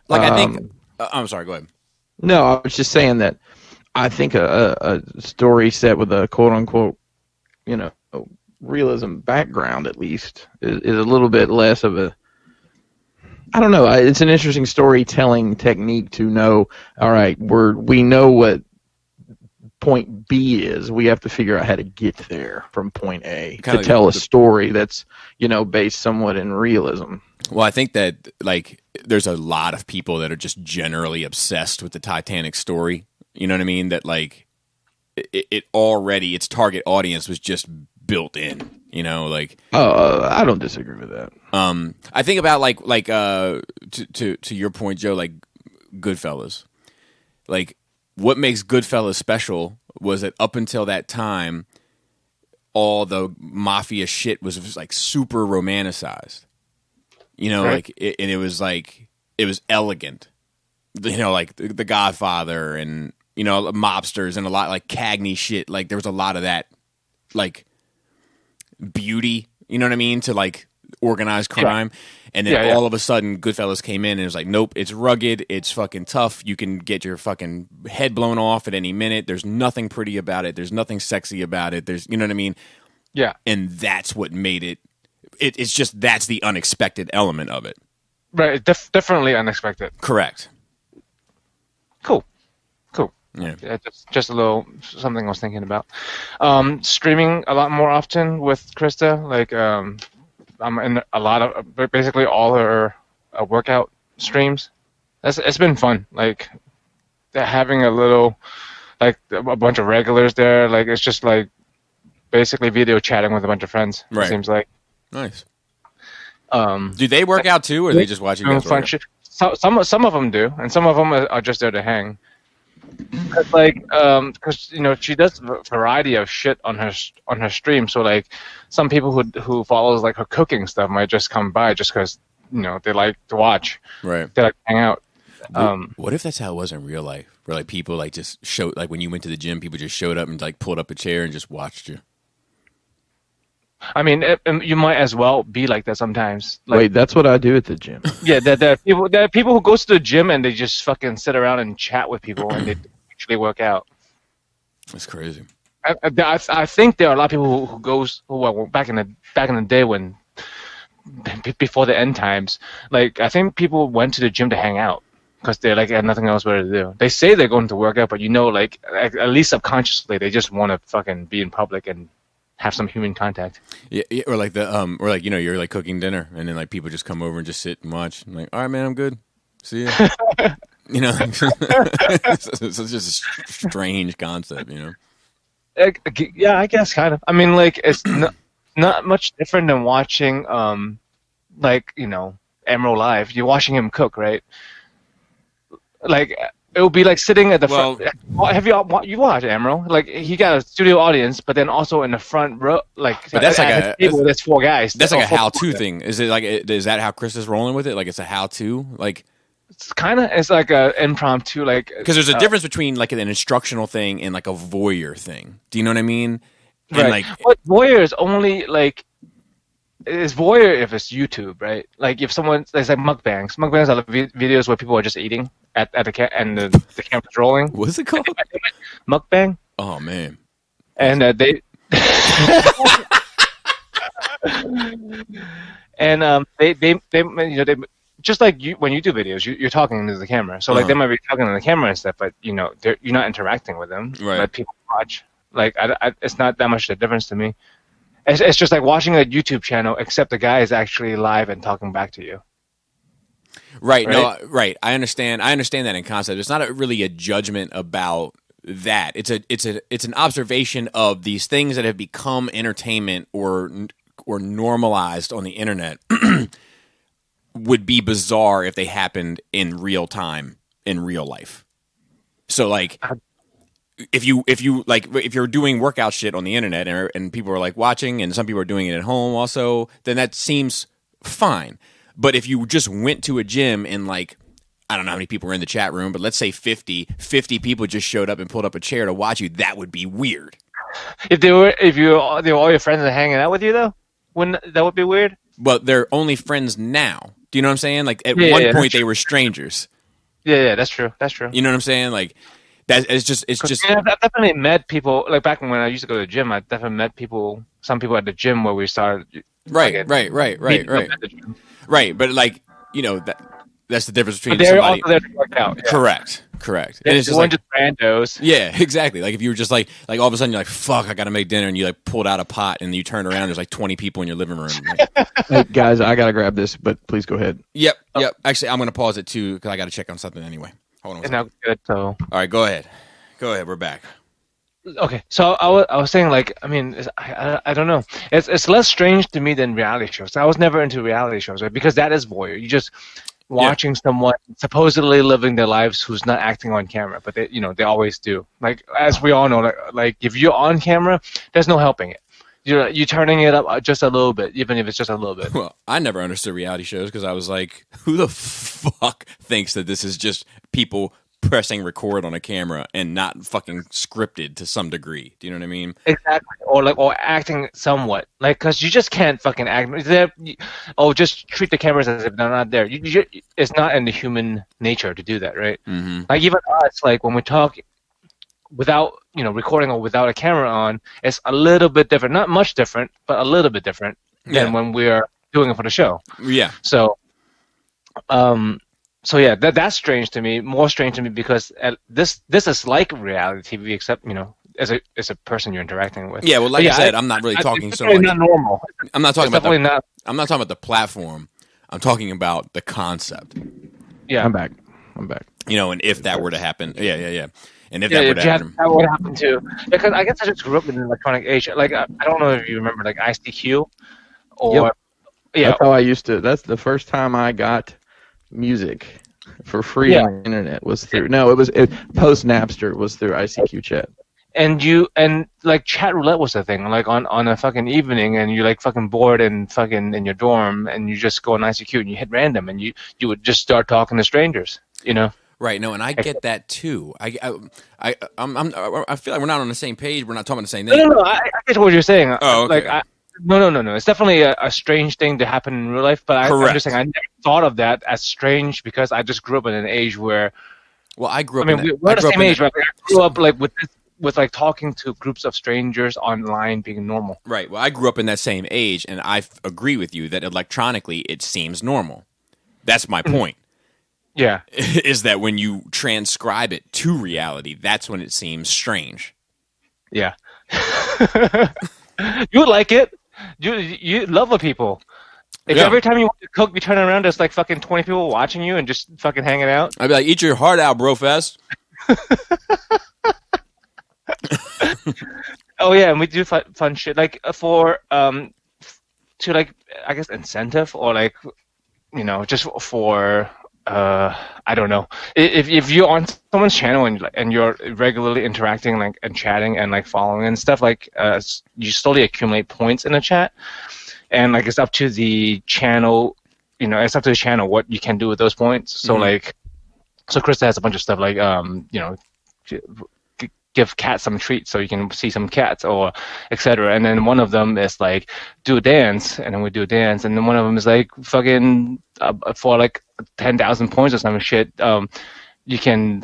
Like I think, I'm sorry. Go ahead. No, I was just saying that I think a story set with a quote unquote, realism background at least is a little bit less of a. I don't know. It's an interesting storytelling technique to know. All right, we know what point B is. We have to figure out how to get there from point A to tell a story that's based somewhat in realism. Well, I think that like there's a lot of people that are just generally obsessed with the Titanic story. You know what I mean? That like it already its target audience was just built in. I don't disagree with that. I think about to your point, Joe, like Goodfellas. Like what makes Goodfellas special was that up until that time, all the mafia shit was like super romanticized. Right. And it was elegant. Like the Godfather and mobsters and a lot like Cagney shit. Like there was a lot of that, like beauty. You know what I mean? To like organized crime. Yeah. And then all of a sudden Goodfellas came in and it was like, nope, it's rugged, it's fucking tough, you can get your fucking head blown off at any minute, there's nothing pretty about it, there's nothing sexy about it, there's, you know what I mean? Yeah. And that's what made it's just, that's the unexpected element of it. Right, definitely unexpected. Correct. Cool. Yeah, just a little something I was thinking about. Streaming a lot more often with Krista. Like, I'm in a lot of basically all her workout streams. It's been fun. Like, having a little, like a bunch of regulars there. Like, it's just like basically video chatting with a bunch of friends. Right. It seems like. Nice. Do they work out too, or are they just watching you guys work out? Some of them do, and some of them are just there to hang. Because she does a variety of shit on her stream. So like, some people who follows like her cooking stuff might just come by just because they like to watch. Right. They like to hang out. What if that's how it was in real life? Where like people like just showed, like when you went to the gym, people just showed up and like pulled up a chair and just watched you. I mean, you might as well be like that sometimes. Like, wait, that's what I do at the gym. Yeah, there are people who goes to the gym and they just fucking sit around and chat with people and they actually work out. That's crazy. I think there are a lot of people who were back in the day when before the end times. Like, I think people went to the gym to hang out because they like had nothing else better to do. They say they're going to work out, but like at least subconsciously they just want to fucking be in public and have some human contact. Yeah, or like you're like cooking dinner and then like people just come over and just sit and watch. I'm like, all right, man, I'm good. See ya. It's just a strange concept, Yeah, I guess kind of. I mean, like it's not much different than watching, Emerald live. You're watching him cook, right? Like it would be like sitting at the front. Have you watched Emerald? Like he got a studio audience, but then also in the front row, like. But that's like there's four guys. That's like a how-to thing. Is it like is that how Chris is rolling with it? Like it's a how-to, like. it's like a impromptu, like, because there's a difference between like an instructional thing and like a voyeur thing. Do you know what I mean? And right. But voyeur is only like, it's voyeur if it's YouTube, right? Like if someone, there's like mukbangs. Mukbangs are videos where people are just eating at the and the camera's rolling. What's it called? Mukbang. Oh man. And they and they they just like you, when you do videos, you're talking into the camera. So like they might be talking to the camera and stuff, but you're not interacting with them. Right. Let people watch. Like it's not that much of a difference to me. It's just like watching a YouTube channel, except the guy is actually live and talking back to you. Right. No. Right. I understand. I understand that in concept. It's not really a judgment about that. It's an observation of these things that have become entertainment or normalized on the internet. Would be bizarre if they happened in real time in real life. So like if you're doing workout shit on the internet and people are like watching and some people are doing it at home also, then that seems fine. But if you just went to a gym and like, I don't know how many people were in the chat room, but let's say 50 people just showed up and pulled up a chair to watch you, that would be weird. If they were all your friends are hanging out with you though, wouldn't that would be weird? Well, they're only friends now. Do you know what I'm saying? Like at one point they were strangers. Yeah, that's true. That's true. You know what I'm saying? Like that. It's just. Yeah, I've definitely met people. Like back when I used to go to the gym, I definitely met people. Some people at the gym where we started. Right. But like that's the difference between they're somebody. also there to work out. Yeah. Correct. Yeah, and it's just like just randos. Yeah, exactly. Like if you were just like all of a sudden you're like, fuck, I gotta make dinner, and you like pulled out a pot and you turn around, there's like 20 people in your living room. Like, Hey, guys, I gotta grab this, but please go ahead. Yep. Actually, I'm gonna pause it too because I gotta check on something anyway. Hold on. It's not good. So all right, go ahead. We're back. Okay, so I was saying, like, I mean, I don't know. It's less strange to me than reality shows. I was never into reality shows, right? Because that is voyeur. You just watching someone supposedly living their lives who's not acting on camera, but they always do. Like, as we all know, like if you're on camera, there's no helping it. You're turning it up just a little bit, even if it's just a little bit. Well, I never understood reality shows because I was like, who the fuck thinks that this is just people pressing record on a camera and not fucking scripted to some degree? Do you know what I mean? Exactly. Or acting somewhat. Like, because you just can't fucking act. Just treat the cameras as if they're not there. It's not in the human nature to do that, right? Mm-hmm. Like, even us, like, when we talk without, recording or without a camera on, it's a little bit different. Not much different, but a little bit different than when we're doing it for the show. Yeah. So yeah, that's strange to me. More strange to me because this is like reality TV, except as a person you're interacting with. Yeah, well, like I said, I'm not really talking so much. It's not normal. I'm not talking about not. I'm not talking about the platform. I'm talking about the concept. Yeah, I'm back. And if that were to happen, yeah. And if that were to happen, that would happen too. Because I guess I just grew up in an electronic age. Like I don't know if you remember, like ICQ, or That's how I used to. That's the first time I got music for free on the internet was through. No, it was post Napster was through ICQ chat. And like chat roulette was the thing. Like on a fucking evening, and you're like fucking bored and fucking in your dorm, and you just go on ICQ and you hit random, and you would just start talking to strangers. Right. No, and I get that too. I feel like we're not on the same page. We're not talking about the same thing. No. I get what you're saying. Oh, okay. Like No. It's definitely a strange thing to happen in real life, but I'm just saying I never thought of that as strange because I just grew up in an age where. Well, I grew up. We're the same age, right? I grew up like with like talking to groups of strangers online being normal. Right. Well, I grew up in that same age, and I agree with you that electronically it seems normal. That's my point. Yeah. Is that when you transcribe it to reality, that's when it seems strange. Yeah. You like it. You love the people. If every time you want to cook, you turn around, there's like fucking 20 people watching you and just fucking hanging out. I'd be like, eat your heart out, bro fest. Oh yeah, and we do fun shit like for to like I guess incentive or like just for I don't know if you're on someone's channel and you're regularly interacting like and chatting and like following and stuff like you slowly accumulate points in the chat, and like it's up to the channel it's up to the channel what you can do with those points. So like So Krista has a bunch of stuff like give cats some treats so you can see some cats or etc. And then one of them is like do a dance, and then we do a dance, and then one of them is like fucking for like 10,000 points or some shit. You can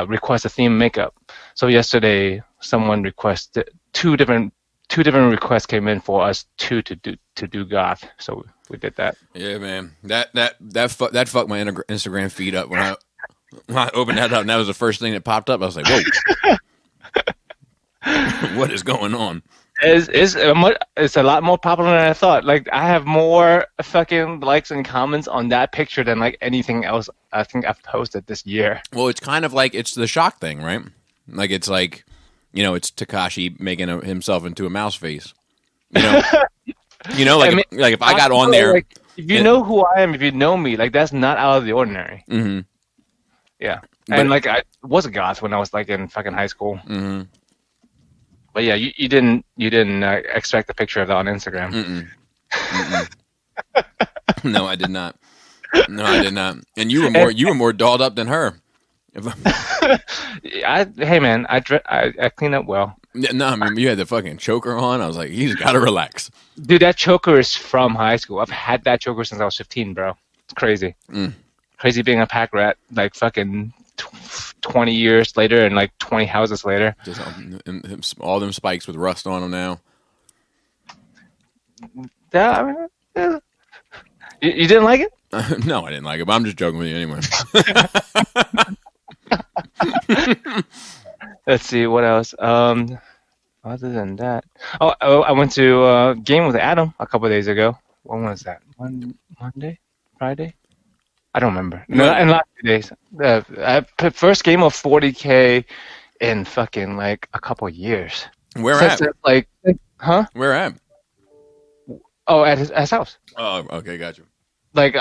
request a theme makeup. So yesterday someone requested two different requests came in for us to do goth. So we did that. Yeah, man. That fucked my Instagram feed up when I opened that up, and that was the first thing that popped up. I was like, whoa. What is going on? It's a lot more popular than I thought. Like, I have more fucking likes and comments on that picture than like anything else I think I've posted this year. Well, it's kind of like it's the shock thing, right? Like, it's like, it's Tekashi making himself into a mouse face. Like, I mean, like if I got on there, like, if you know who I am, if you know me, like that's not out of the ordinary. Mm-hmm. Yeah, and like I was a goth when I was like in fucking high school. Mm-hmm. But yeah, you didn't expect a picture of that on Instagram. Mm-mm. Mm-mm. No, I did not. And you were more dolled up than her. Hey man, I clean up well. No, I mean you had the fucking choker on. I was like, he's got to relax. Dude, that choker is from high school. I've had that choker since I was 15, bro. It's crazy. Crazy being a pack rat, like fucking 20 years later and like 20 houses later. Just all them spikes with rust on them now. Yeah, I mean, yeah. You didn't like it? No, I didn't like it, but I'm just joking with you anyway. Let's see, what else? Other than that, I went to game with Adam a couple of days ago. When was that? Monday? Friday? I don't remember. No, in the last 2 days. First game of 40K in fucking like a couple of years. Where at? Like, huh? Where at? Oh, at his house. Oh, okay, got you. Like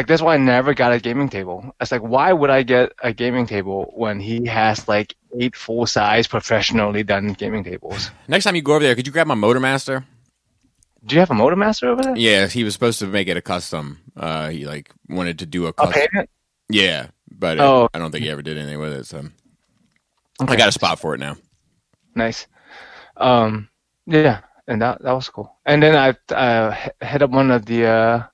that's why I never got a gaming table. It's like, why would I get a gaming table when he has like 8 full-size professionally done gaming tables? Next time you go over there, could you grab my Motormaster? Do you have a Motormaster over there? Yeah, he was supposed to make it a custom. He like wanted to do a custom. Okay. Yeah, but Oh. I don't think he ever did anything with it. So Okay. I got a spot for it now. Nice. Yeah, and that was cool. And then I hit up one of the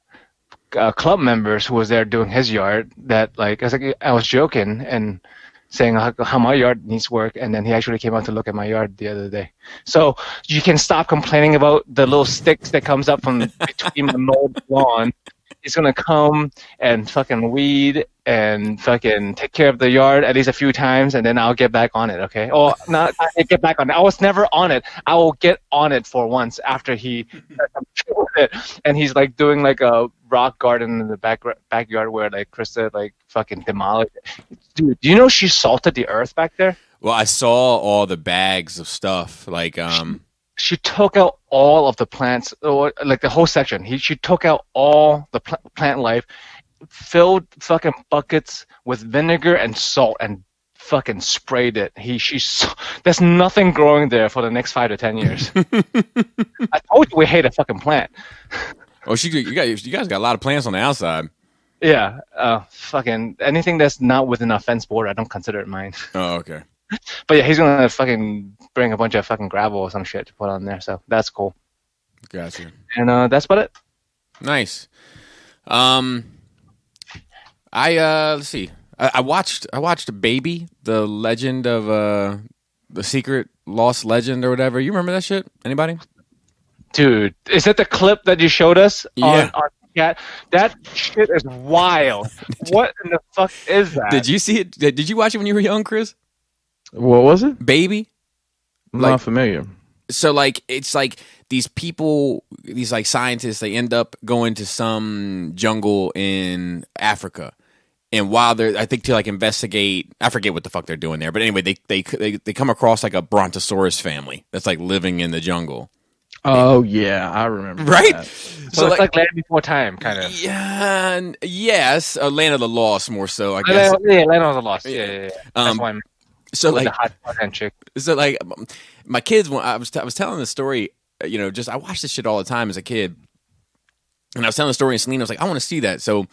club members who was there doing his yard. That like I was joking and saying how my yard needs work, and then he actually came out to look at my yard the other day. So you can stop complaining about the little sticks that comes up from between the mowed lawn. He's gonna come and fucking weed and fucking take care of the yard at least a few times, and then I'll get back on it, okay? Or not get back on it. I was never on it. I will get on it for once after he with it. And he's like doing like a rock garden in the backyard where like Krista like fucking demolished it. Dude, do you know she salted the earth back there? Well, I saw all the bags of stuff. Like, She took out all of the plants, or like the whole section. She took out all the plant life, filled fucking buckets with vinegar and salt, and fucking sprayed it. There's nothing growing there for the next 5 to 10 years. I told you we hate a fucking plant. oh, you guys got a lot of plants on the outside. Yeah, fucking anything that's not within a fence border, I don't consider it mine. Oh, okay. But yeah, he's gonna fucking bring a bunch of fucking gravel or some shit to put on there, so that's cool. Gotcha. And that's about it. Nice. Let's see. I watched Baby, the legend of the secret lost legend or whatever. You remember that shit? Anybody? Dude, is that the clip that you showed us? Yeah. On Cat? That shit is wild. What in the fuck is that? Did you see it? Did you watch it when you were young, Chris? What was it? Baby? I'm not familiar. So like it's like these people, these like scientists, they end up going to some jungle in Africa, and while they're, I think to like investigate, I forget what the fuck they're doing there, but anyway, they come across like a brontosaurus family that's like living in the jungle. Oh yeah, I remember. Right? That. So it's like Land Before Time, kind of. Yeah, yes, Land of the Lost more so, I guess. Yeah, Land of the Lost. Yeah. That's why I'm so like the hot hand chick. So like my kids, I was telling the story, just I watched this shit all the time as a kid, and I was telling the story, and Selena was like, I want to see that. So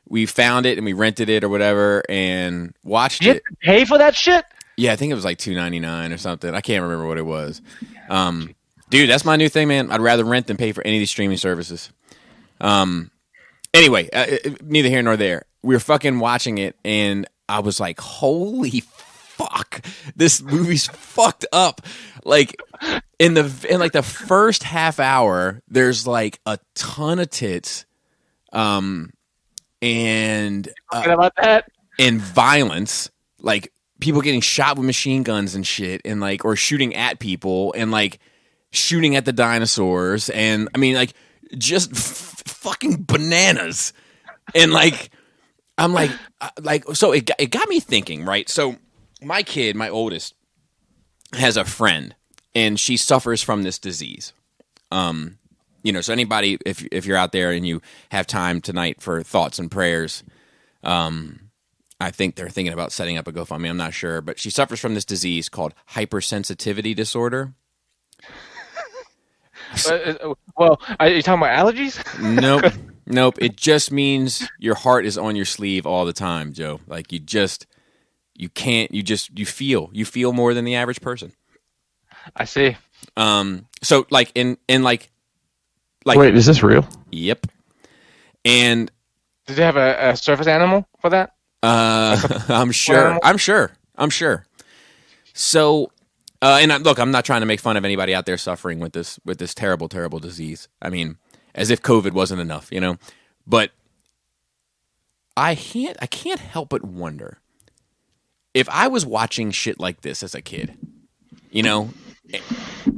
we found it and we rented it or whatever and watched Did you it. have to pay for that shit? Yeah, I think it was like $2.99 or something. I can't remember what it was. Dude, that's my new thing, man. I'd rather rent than pay for any of these streaming services. Anyway, neither here nor there. We were fucking watching it, and I was like, "Holy fuck, this movie's fucked up!" Like in like the first half hour, there's like a ton of tits, and About that? and violence, like people getting shot with machine guns and shit, and like or shooting at people, and like shooting at the dinosaurs, and I mean like just fucking bananas, and like I'm like so it got me thinking, right? So my kid, my oldest, has a friend, and she suffers from this disease. You know, so anybody, if you're out there and you have time tonight for thoughts and prayers, I think they're thinking about setting up a GoFundMe. I'm not sure, but she suffers from this disease called hypersensitivity disorder. Well, are you talking about allergies? Nope. It just means your heart is on your sleeve all the time, Joe. Like you feel more than the average person. I see. So like in like Wait, is this real? Yep. And Did they have a service animal for that? I'm sure. So, look, I'm not trying to make fun of anybody out there suffering with this terrible, terrible disease. I mean, as if COVID wasn't enough, you know. But I can't help but wonder if I was watching shit like this as a kid, you know,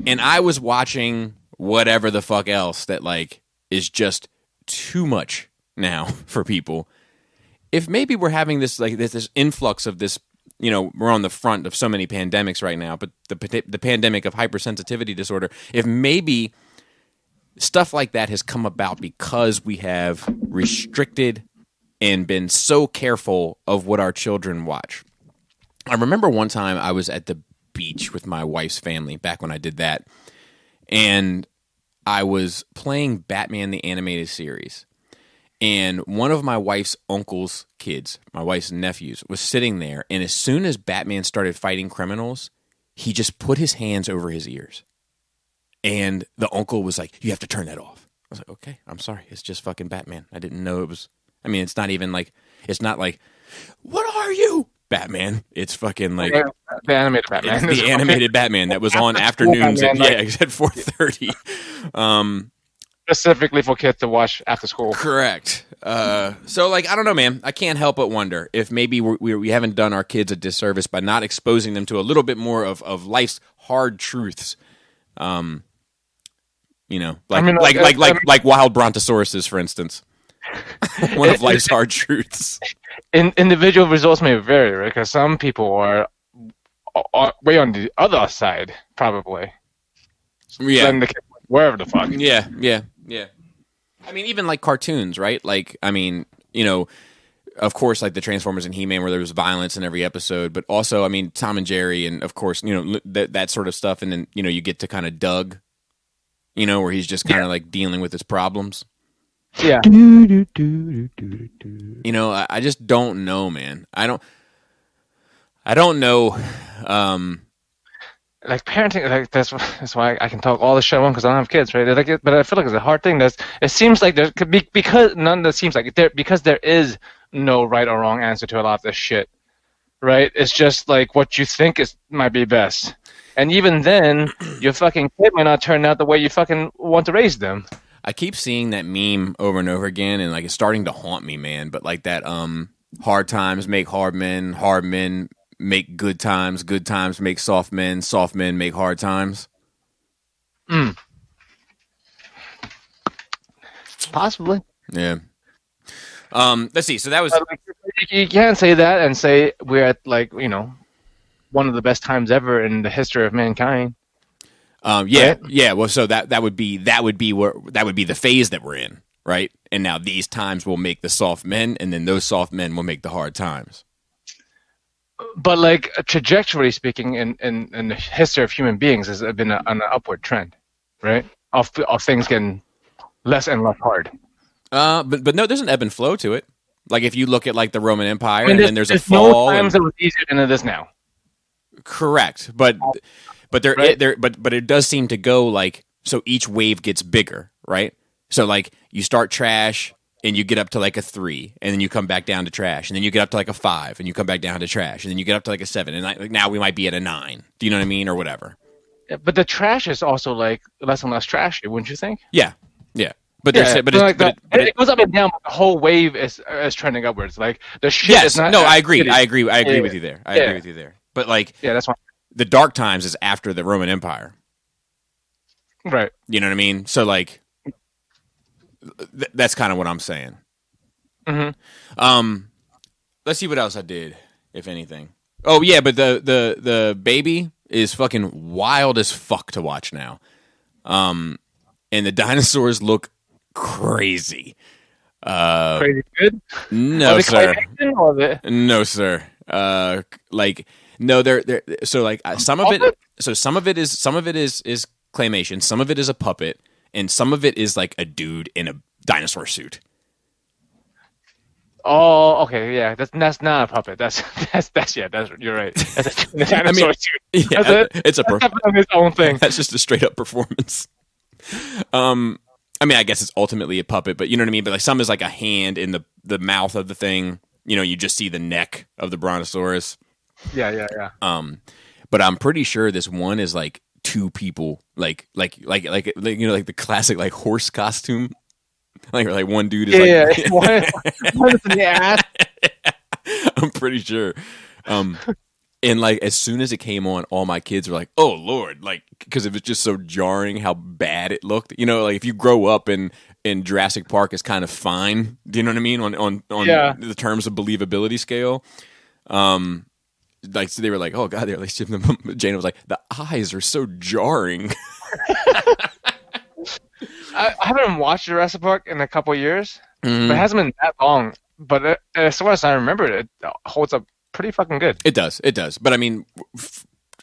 and I was watching whatever the fuck else that like is just too much now for people. If maybe we're having this like this influx of this, you know, we're on the front of so many pandemics right now, but the pandemic of hypersensitivity disorder, if maybe stuff like that has come about because we have restricted and been so careful of what our children watch. I remember one time I was at the beach with my wife's family back when I did that, and I was playing Batman the Animated Series. And one of my wife's uncle's kids, my wife's nephews, was sitting there. And as soon as Batman started fighting criminals, he just put his hands over his ears. And the uncle was like, "You have to turn that off." I was like, "Okay, I'm sorry. It's just fucking Batman. I didn't know it was." I mean, it's not even like, it's not like, "What are you, Batman?" It's fucking like the animated Batman. It's the animated Batman that was on afternoons at 4:30. Specifically for kids to watch after school. Correct. So, like, I don't know, man. I can't help but wonder if maybe we haven't done our kids a disservice by not exposing them to a little bit more of life's hard truths. You know, like wild brontosauruses, for instance. One of life's hard truths. Individual results may vary, right? Because some people are way on the other side, probably. Yeah. Send the kid wherever the fuck. Yeah. I mean, even like cartoons, right? Like, I mean, you know, of course, like the Transformers and He-Man, where there was violence in every episode, but also, I mean, Tom and Jerry, and of course, you know, that sort of stuff. And then, you know, you get to kind of Doug, you know, where he's just kind of like dealing with his problems. Yeah. You know, I just don't know, man. I don't know. Like parenting, like that's why I can talk all the shit on because I don't have kids, right? Like, but I feel like it's a hard thing. It seems like there could be because there is no right or wrong answer to a lot of this shit, right? It's just like what you think might be best, and even then, your fucking kid might not turn out the way you fucking want to raise them. I keep seeing that meme over and over again, and like it's starting to haunt me, man. But like that, hard times make hard men make good times make soft men make hard times. Possibly. Yeah. Let's see. So that was. You can't say that and say we're at like, you know, one of the best times ever in the history of mankind. Yeah, right? yeah. Well, so that would be the phase that we're in, right? And now these times will make the soft men, and then those soft men will make the hard times. But like trajectory speaking, in the history of human beings, has been on an upward trend, right? Of things getting less and less hard. But no, there's an ebb and flow to it. Like if you look at like the Roman Empire, I mean, and then there's a no fall. times it was easier than it is now. Correct, but Right. but it does seem to go like so each wave gets bigger, right? So like you start trash and you get up to like a 3, and then you come back down to trash, and then you get up to like a 5, and you come back down to trash, and then you get up to like a 7, and like now we might be at a 9. Do you know what I mean, or whatever? Yeah, but the trash is also like less and less trashy, wouldn't you think? Yeah. But Yeah, but so like but it goes up and down, but the whole wave is trending upwards. Like the shit yes, is not. no, I agree Yeah. with you there. I agree with you there. But like Yeah, that's fine. the dark times is after the Roman Empire. Right. You know what I mean? So like that's kind of what I'm saying. Mm-hmm. Let's see what else I did, if anything. Oh yeah, but the baby is fucking wild as fuck to watch now. And the dinosaurs look crazy. Crazy good. No, sir. Or No, sir. Like no, they're so like some of it. So some of it is claymation. Some of it is a puppet, and some of it is like a dude in a dinosaur suit. Oh, okay, yeah. That's not a puppet. That's you're right. That's a dinosaur suit. Yeah, That's definitely its own thing. That's just a straight up performance. I mean, I guess it's ultimately a puppet, but you know what I mean? But like some is like a hand in the mouth of the thing. You know, you just see the neck of the brontosaurus. Yeah. But I'm pretty sure this one is like 2 people, like you know, like the classic like horse costume. Like one dude is like one is in the ass. I'm pretty sure. And like as soon as it came on, all my kids were like, "Oh Lord!" Like because it was just so jarring how bad it looked. You know, like if you grow up in Jurassic Park, it's kind of fine. Do you know what I mean on the terms of believability scale? Like so they were like, "Oh God!" They're like, Jane was like, "The eyes are so jarring." I haven't watched Jurassic Park in a couple of years, Mm-hmm. but it hasn't been that long. But as far as I remember, it holds up pretty fucking good. It does. But I mean,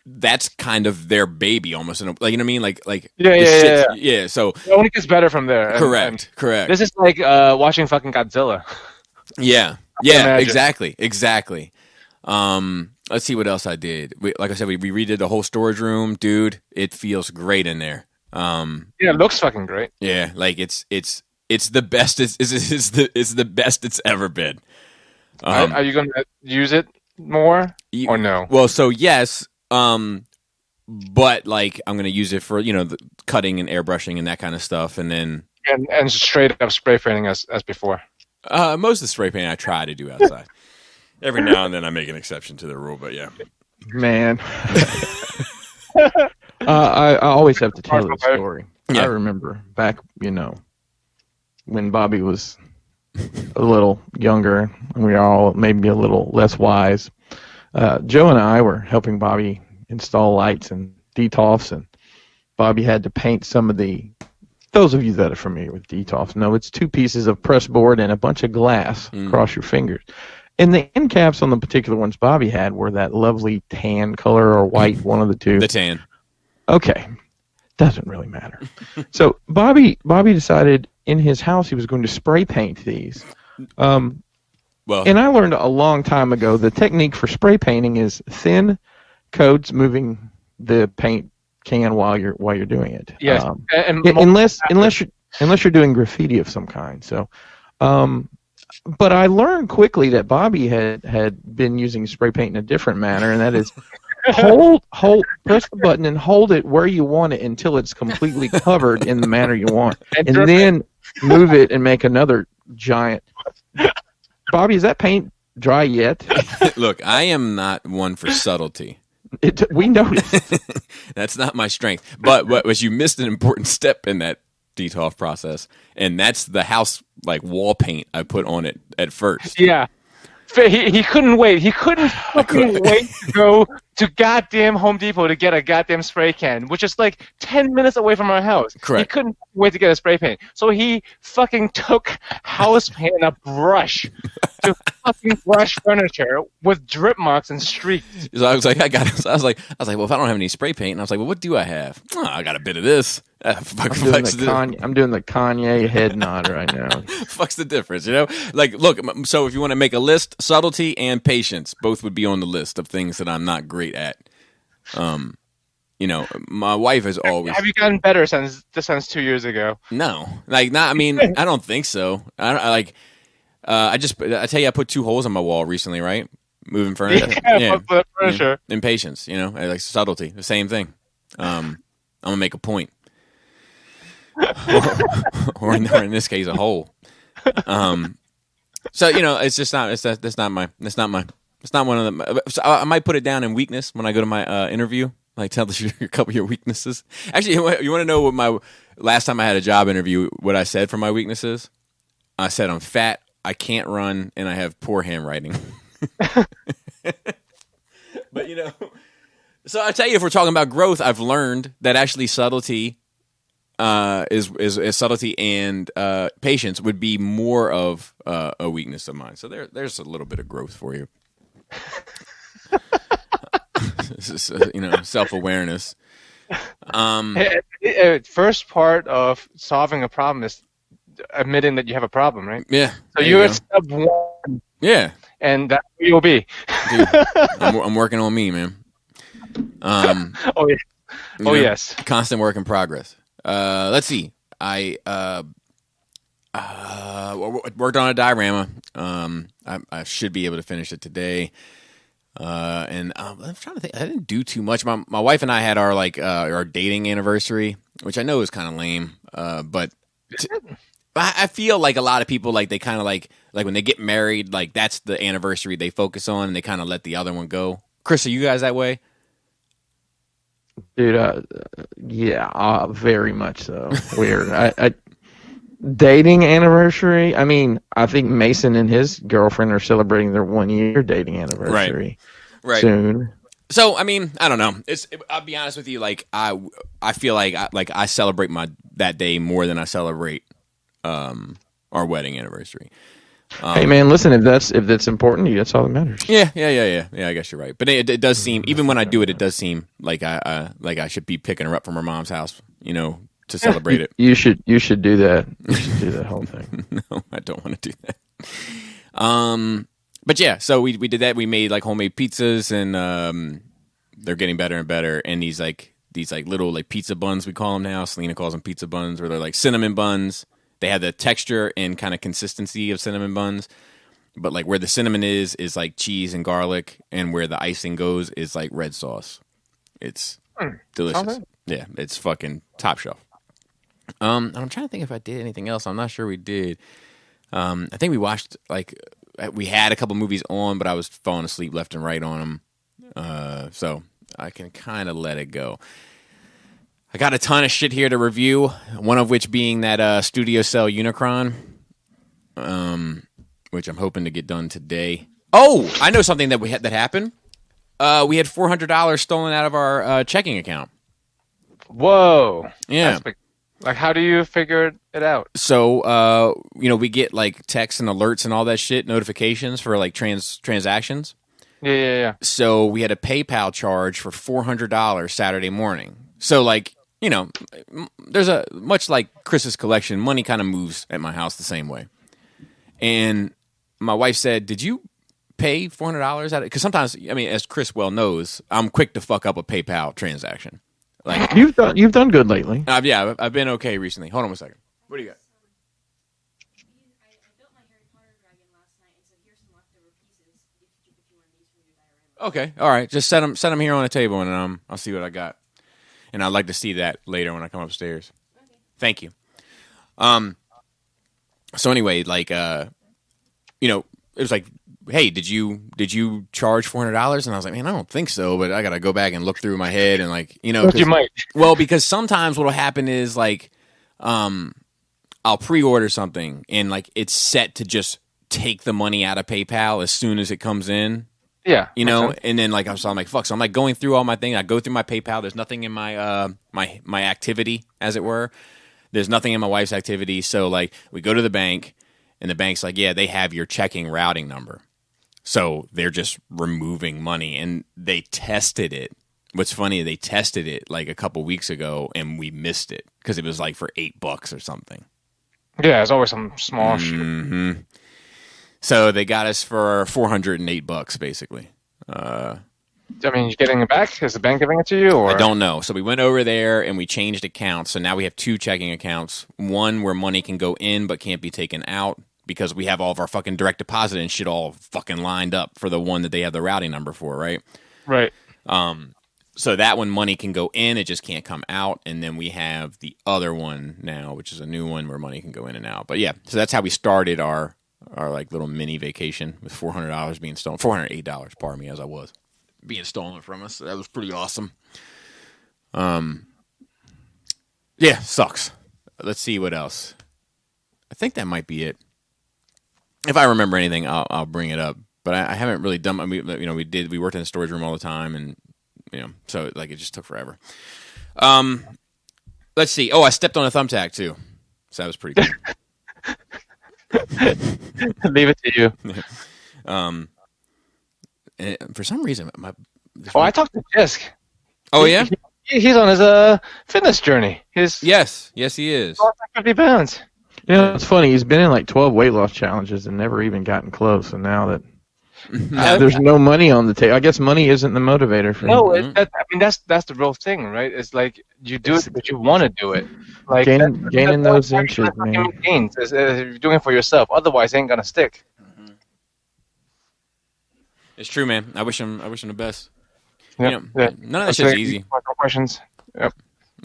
that's kind of their baby almost. Like you know what I mean? Like yeah. So It only gets better from there. correct. This is like watching fucking Godzilla. Yeah. Imagine. Exactly. Let's see what else I did. Like I said, we redid the whole storage room, dude. It feels great in there. Yeah, it looks fucking great. Yeah, like it's the best. It's the best it's ever been. Are you going to use it more or no? Well, so yes, but like I'm going to use it for the cutting and airbrushing and that kind of stuff, and then and straight up spray painting as before. Most of the spray painting I try to do outside. Every now and then I make an exception to the rule, but yeah. Man. I always have to tell this story. Yeah. I remember back, when Bobby was a little younger and we were all maybe a little less wise. Joe and I were helping Bobby install lights and DTOFs, and Bobby had to paint some of those of you that are familiar with DTOFs know it's 2 pieces of press board and a bunch of glass across your fingers. And the end caps on the particular ones Bobby had were that lovely tan color or white, one of the two. The tan. Okay. Doesn't really matter. So Bobby decided in his house he was going to spray paint these. And I learned a long time ago the technique for spray painting is thin coats moving the paint can while you're doing it. Yes. Unless you're doing graffiti of some kind. So but I learned quickly that Bobby had been using spray paint in a different manner, and that is press the button and hold it where you want it until it's completely covered in the manner you want, and then move it and make another giant. Bobby, is that paint dry yet? Look, I am not one for subtlety. We noticed. That's not my strength. But what was you missed an important step in that DTOF process, and that's the house wall paint I put on it at first. Yeah. He couldn't wait. He couldn't fucking wait to go to goddamn Home Depot to get a goddamn spray can, which is like 10 minutes away from our house. Correct. He couldn't wait to get a spray paint. So he fucking took house paint and a brush to fucking brush furniture with drip marks and streaks. So I was like, well, if I don't have any spray paint, and I was like, well, what do I have? Oh, I got a bit of this. I'm doing the Kanye head nod right now. Fuck's the difference, you know? Like, look, so if you want to make a list, subtlety and patience both would be on the list of things that I'm not great at. You know, my wife has always. Have you gotten better since 2 years ago? No, like not. I mean, I don't think so. I tell you, I put 2 holes on my wall recently, right? Moving furniture. Yeah. Furniture. Impatience, you know, like subtlety, the same thing. I'm gonna make a point. or in this case, a hole. So you know, it's just not. That's not one of them. So I might put it down in weakness when I go to my interview. Like tell a couple of your weaknesses. Actually, you want to know what my last time I had a job interview? What I said for my weaknesses? I said I'm fat, I can't run, and I have poor handwriting. But you know, so I tell you, if we're talking about growth, I've learned that actually subtlety. Is subtlety and patience would be more of a weakness of mine. So there's a little bit of growth for you. This is, you know, self-awareness. First part of solving a problem is admitting that you have a problem, right? Yeah. So you're at step 1. Yeah. And that's where you'll be. Dude, I'm working on me, man. Oh yeah. Yes. Constant work in progress. Let's see. I worked on a diorama. I should be able to finish it today. And I'm trying to think. I didn't do too much. My wife and I had our dating anniversary, which I know is kind of lame. But I feel like a lot of people they kind of like when they get married, like that's the anniversary they focus on, and they kind of let the other one go. Chris, are you guys that way? Dude, yeah, very much so. Weird. I dating anniversary. I mean, I think Mason and his girlfriend are celebrating their 1-year dating anniversary soon. So, I mean, I don't know. I'll be honest with you. Like, I feel like I celebrate that day more than I celebrate our wedding anniversary. Hey man, listen, if that's important to you, that's all that matters. Yeah. I guess you're right. But it does seem, even when I do it, it does seem like I should be picking her up from her mom's house, you know, to celebrate it. You should do that. You should do that whole thing. No, I don't want to do that. But yeah, so we did that. We made homemade pizzas, and they're getting better and better. And these little pizza buns, we call them now. Selena calls them pizza buns, where they're cinnamon buns. They have the texture and kind of consistency of cinnamon buns, but where the cinnamon is cheese and garlic, and where the icing goes is red sauce. It's delicious. Okay. Yeah, it's fucking top shelf. I'm trying to think if I did anything else. I'm not sure we did. I think we watched we had a couple movies on, but I was falling asleep left and right on them. So I can kind of let it go. I got a ton of shit here to review, one of which being that Studio Cell Unicron, which I'm hoping to get done today. Oh, I know something that happened. We had $400 stolen out of our checking account. Whoa. Yeah. How do you figure it out? So, we get texts and alerts and all that shit, notifications for transactions. Yeah. So we had a PayPal charge for $400 Saturday morning. So there's a much like Chris's collection, money kind of moves at my house the same way. And my wife said, "Did you pay $400 at it?" Because sometimes, as Chris well knows, I'm quick to fuck up a PayPal transaction. You've done good lately. Yeah, I've been okay recently. Hold on a second. What do you got? I built my Harry Potter dragon last night, and so here's some leftover pieces if you want these for your diorama. Okay, all right. Just set them here on the table, and I'll see what I got. And I'd like to see that later when I come upstairs. Okay. Thank you. So anyway, it was hey, did you charge $400? And I was like, man, I don't think so, but I got to go back and look through my head and you might. Well, because sometimes what'll happen is I'll pre-order something and it's set to just take the money out of PayPal as soon as it comes in. Yeah, and then I'm like, fuck. So I'm going through all my things. I go through my PayPal. There's nothing in my my activity, as it were. There's nothing in my wife's activity. So we go to the bank, and the bank's like, yeah, they have your checking routing number. So they're just removing money, and they tested it what's funny, they tested it like a couple weeks ago, and we missed it because it was like for $8 or something. Yeah, it's always some small shit. Mm-hmm. So they got us for $408, basically. I mean, you getting it back? Is the bank giving it to you? Or? I don't know. So we went over there and we changed accounts. So now we have 2 checking accounts. One where money can go in but can't be taken out because we have all of our fucking direct deposit and shit all fucking lined up for the one that they have the routing number for, right? Right. So that one, money can go in, it just can't come out. And then we have the other one now, which is a new one where money can go in and out. But yeah, so that's how we started our like little mini vacation with $400 being stolen. $408, pardon me, as I was being stolen from us. So that was pretty awesome. Yeah, sucks. Let's see what else. I think that might be it. If I remember anything, I'll bring it up. But I haven't really done. I mean, you know, we worked in the storage room all the time, and you know, so like it just took forever. Let's see. Oh, I stepped on a thumbtack too, so that was pretty cool. Leave it to you. And for some reason, I talked to Jisk. Oh yeah, he's on his fitness journey. yes, he is. 50 pounds. You know, it's funny. He's been in like 12 weight loss challenges and never even gotten close. And now that there's no money on the table, I guess money isn't the motivator for him. No, I mean that's the real thing, right? It's like you do it because you want to do it. Like gaining those inches, man. Gains. If you're doing it for yourself, otherwise it ain't gonna stick. It's true, man. I wish him the best. Yep. You know, none of that shit's easy. No questions. Yep.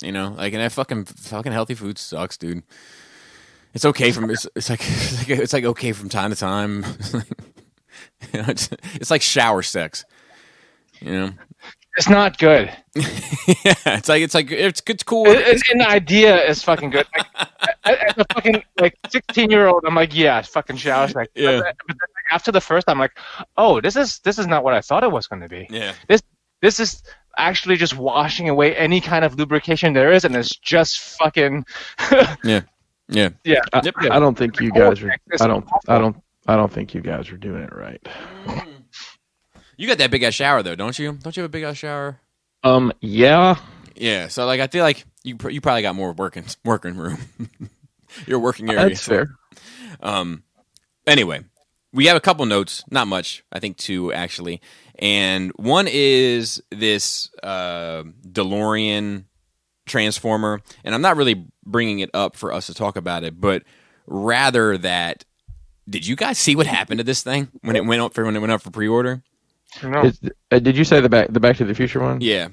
You know, like, and that fucking healthy food sucks, dude. It's okay it's like okay from time to time. You know, it's like shower sex. You know, it's not good. Yeah, it's cool. It's an idea is fucking good. Like, as a fucking like 16-year-old, I'm like, yeah, fucking shower sex. Yeah. But then after the first, I'm like, oh, this is not what I thought it was going to be. Yeah. This is actually just washing away any kind of lubrication there is, and it's just fucking. Yeah. Yeah. Yeah. I don't think you guys are. I don't think you guys are doing it right. You got that big ass shower though, don't you? Don't you have a big ass shower? Yeah. Yeah. So like, I feel like you probably got more working room. Your working area. That's fair. Anyway, we have a couple notes, not much. I think 2 actually, and one is this DeLorean transformer, and I'm not really bringing it up for us to talk about it, but rather that, did you guys see what happened to this thing when it went up for pre-order? No. Did you say the Back to the Future one? Yeah,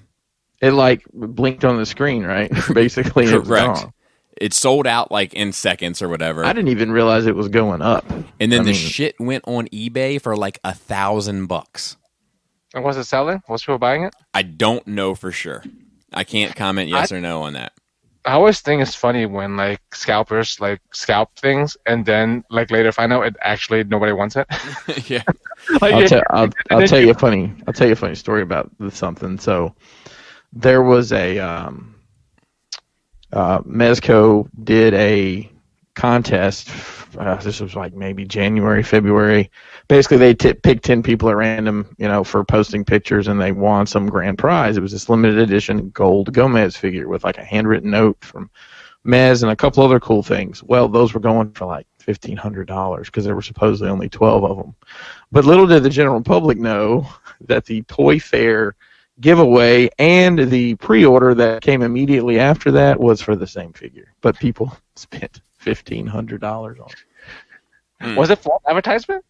it like blinked on the screen, right? Basically, it was correct. gone. It sold out like in seconds or whatever. I didn't even realize it was going up. And then shit went on eBay for like $1,000. And was it selling? Was people buying it? I don't know for sure. I can't comment yes or no on that. I always think it's funny when like scalpers like scalp things and then like later find out it actually nobody wants it. Yeah. Like, I'll tell you a funny story about something. So there was a Mezco did a contest. This was like maybe January, February. Basically, they picked 10 people at random, you know, for posting pictures, and they won some grand prize. It was this limited edition gold Gomez figure with like a handwritten note from Mez and a couple other cool things. Well, those were going for like $1,500 because there were supposedly only 12 of them. But little did the general public know that the Toy Fair giveaway and the pre-order that came immediately after that was for the same figure. But people spent $1,500 on it. Was it false advertisement?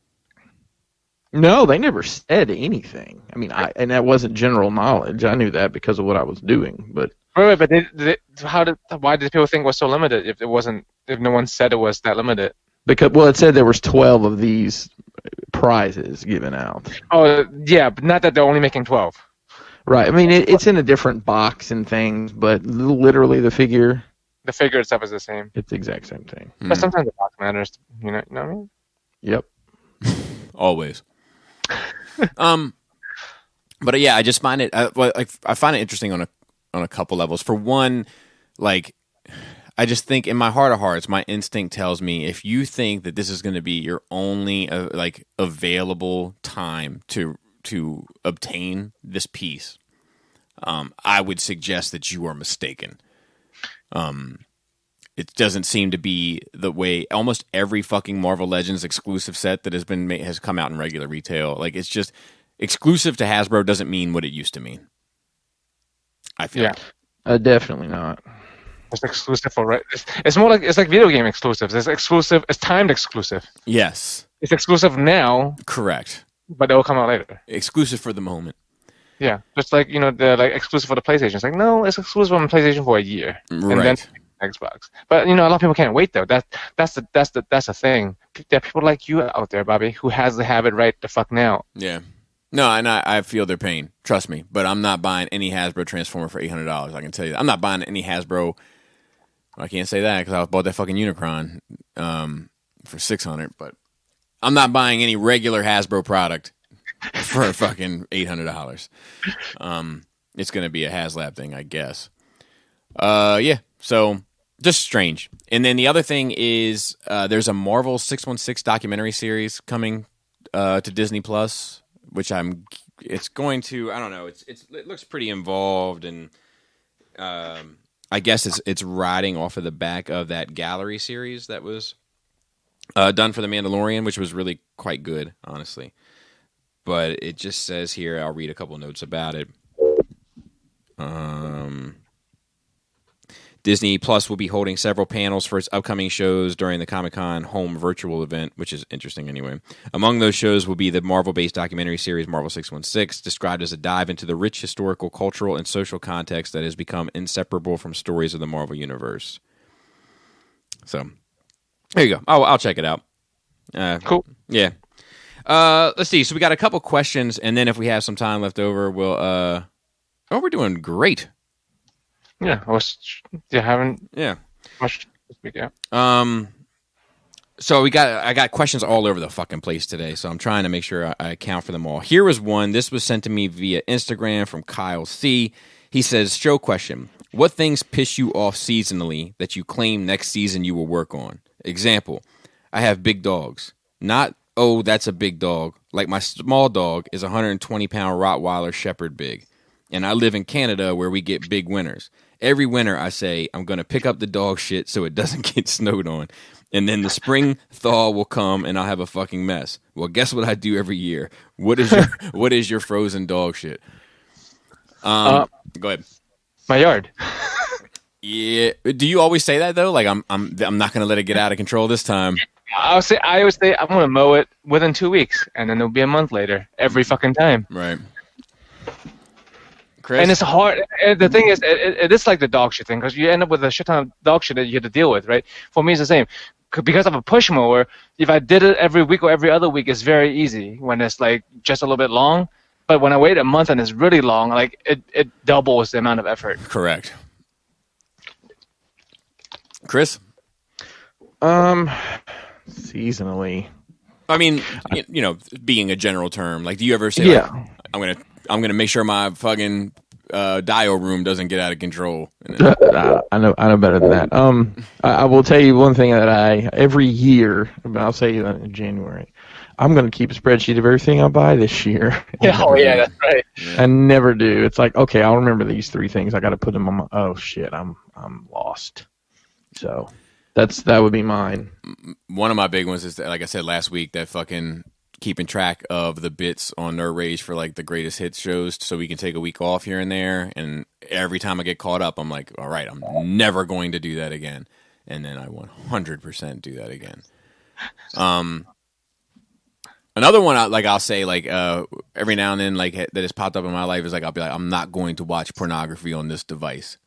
No, they never said anything. I mean, and that wasn't general knowledge. I knew that because of what I was doing. But Wait, but why did people think it was so limited if no one said it was that limited? because it said there was 12 of these prizes given out. Oh yeah, but not that they're only making 12. Right. I mean, it's in a different box and things, but literally the figure. The figure itself is the same. It's the exact same thing. But sometimes the box matters. You know what I mean? Yep. Always. But yeah, I just find it. I find it interesting on a couple levels. For one, like, I just think in my heart of hearts, my instinct tells me if you think that this is going to be your only available time to obtain this piece, I would suggest that you are mistaken. It doesn't seem to be the way almost every fucking Marvel Legends exclusive set that has come out in regular retail. Like, it's just exclusive to Hasbro doesn't mean what it used to mean. I feel. Yeah. Definitely not. It's exclusive for it's more like it's like video game exclusives. It's exclusive. It's timed exclusive. Yes. It's exclusive now. Correct. But it will come out later. Exclusive for the moment. Yeah, just like the like exclusive for the PlayStation. It's like no, it's exclusive on PlayStation for a year, Right. and then Xbox. But a lot of people can't wait though. That's the thing. There are people like you out there, Bobby, who has to have it right the fuck now. Yeah. No, and I feel their pain. Trust me. But I'm not buying any Hasbro Transformer for $800. I can tell you that. I'm not buying any Hasbro. I can't say that because I bought that fucking Unicron for $600. But I'm not buying any regular Hasbro product for fucking $800. It's going to be a HasLab thing, I guess. Yeah. So just strange. And then the other thing is there's a Marvel 616 documentary series coming to Disney Plus, which it's going to, I don't know, it looks pretty involved, and I guess it's riding off of the back of that gallery series that was done for The Mandalorian, which was really quite good, honestly. But it just says here, I'll read a couple notes about it. Disney Plus will be holding several panels for its upcoming shows during the Comic-Con home virtual event, which is interesting anyway. Among those shows will be the Marvel-based documentary series Marvel 616, described as a dive into the rich historical, cultural, and social context that has become inseparable from stories of the Marvel Universe. So, there you go. I'll check it out. Cool. Yeah. Let's see. So we got a couple questions, and then if we have some time left over, we'll... we're doing great. Yeah, haven't much this week, yeah. So I got questions all over the fucking place today, so I'm trying to make sure I account for them all. Here was one. This was sent to me via Instagram from Kyle C. He says, show question. What things piss you off seasonally that you claim next season you will work on? Example, I have big dogs. Not, oh, that's a big dog. Like my small dog is 120-pound Rottweiler Shepherd big. And I live in Canada where we get big winters. Every winter I say I'm going to pick up the dog shit so it doesn't get snowed on. And then the spring thaw will come and I'll have a fucking mess. Well, guess what I do every year? What is your frozen dog shit? Go ahead. My yard. Yeah. Do you always say that though? Like I'm not going to let it get out of control this time. I always say I'm going to mow it within 2 weeks, and then it'll be a month later every fucking time. Right. Chris? And it's hard. And the thing is, it is like the dog shit thing, because you end up with a shit ton of dog shit that you have to deal with, right? For me, it's the same. Because of a push mower, if I did it every week or every other week, it's very easy when it's like just a little bit long. But when I wait a month and it's really long, like it doubles the amount of effort. Correct. Chris? Seasonally. I mean, being a general term, like, do you ever say, like, I'm gonna make sure my fucking dial room doesn't get out of control? I know better than that. I will tell you one thing that every year, I'll say in January, I'm going to keep a spreadsheet of everything I buy this year. Oh yeah, that's right. I never do. It's like, okay, I'll remember these 3 things. I got to put them on my. Oh shit, I'm lost. So that would be mine. One of my big ones is, like I said last week, that fucking keeping track of the bits on Nerd Rage for like the greatest hits shows, so we can take a week off here and there. And every time I get caught up, I'm like, all right, I'm never going to do that again. And then I 100% do that again. Another one, I'll say, every now and then, like, that has popped up in my life is, like, I'll be like, I'm not going to watch pornography on this device.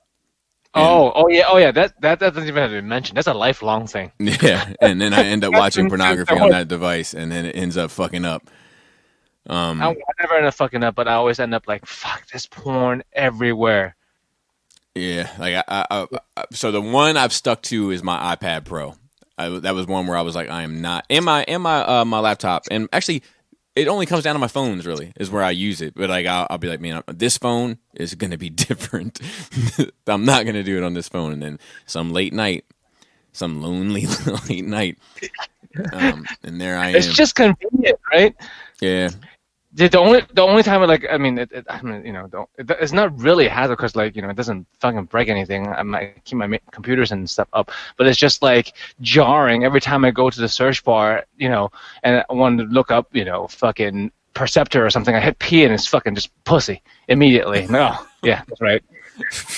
Oh yeah. That doesn't even have to be mentioned. That's a lifelong thing. Yeah, and then I end up watching pornography on that device, and then it ends up fucking up. I never end up fucking up, but I always end up like, fuck, there's porn everywhere. Yeah, like so the one I've stuck to is my iPad Pro. That was one where I was like, I am not, and my laptop, and actually, it only comes down to my phones. Really, is where I use it. But like, I'll be like, man, this phone is going to be different. I'm not going to do it on this phone. And then some lonely late night, and there I am. It's just convenient, right? Yeah. The only time I mean, it's not really hazard because it doesn't fucking break anything. I might keep my computers and stuff up, but it's just like jarring every time I go to the search bar, and I want to look up, fucking Perceptor or something. I hit P and it's fucking just pussy immediately. No, yeah, that's right.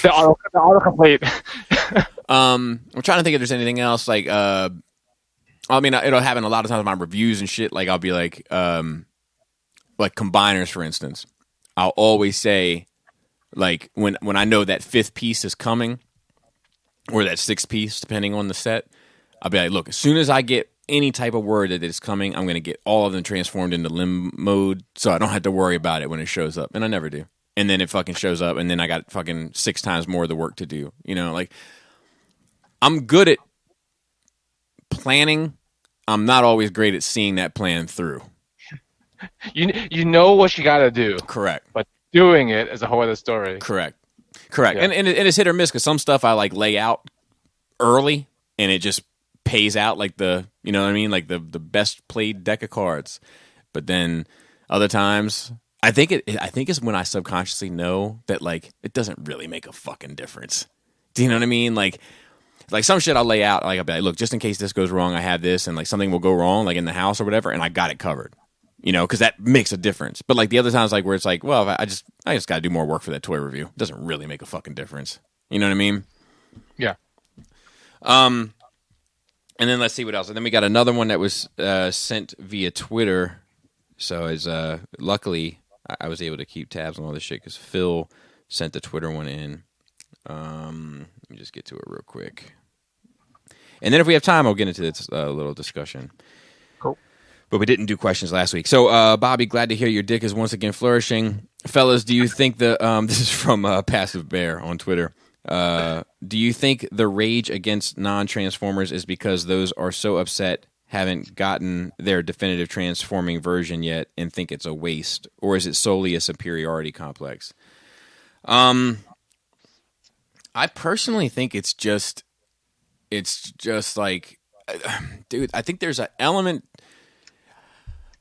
The autocomplete. I'm trying to think if there's anything else like I mean, it'll happen a lot of times in my reviews and shit. Like I'll be like combiners, for instance. I'll always say, like, when I know that fifth piece is coming, or that sixth piece, depending on the set, I'll be like, look, as soon as I get any type of word that is coming, I'm going to get all of them transformed into limb mode, so I don't have to worry about it when it shows up. And I never do. And then it fucking shows up, and then I got fucking 6 times more of the work to do. Like, I'm good at planning. I'm not always great at seeing that plan through. You know what you got to do. Correct. But doing it is a whole other story. Correct. Yeah. And it's hit or miss because some stuff I like lay out early and it just pays out like the, you know what I mean? Like the best played deck of cards. But then other times, I think it's when I subconsciously know that like it doesn't really make a fucking difference. Do you know what I mean? Like some shit I'll lay out, like I'll be like, look, just in case this goes wrong, I have this, and like something will go wrong, like in the house or whatever, and I got it covered. Because that makes a difference. But like the other times, like where it's like, well, I just got to do more work for that toy review. It doesn't really make a fucking difference. You know what I mean? Yeah. And then let's see what else. And then we got another one that was sent via Twitter. So as luckily I was able to keep tabs on all this shit because Phil sent the Twitter one in. Let me just get to it real quick. And then if we have time, I'll get into this little discussion. Cool. But we didn't do questions last week. So, Bobby, glad to hear your dick is once again flourishing. Fellas, do you think this is from Passive Bear on Twitter. Do you think the rage against non-Transformers is because those are so upset haven't gotten their definitive transforming version yet and think it's a waste? Or is it solely a superiority complex? I personally think it's just like, dude, I think there's an element...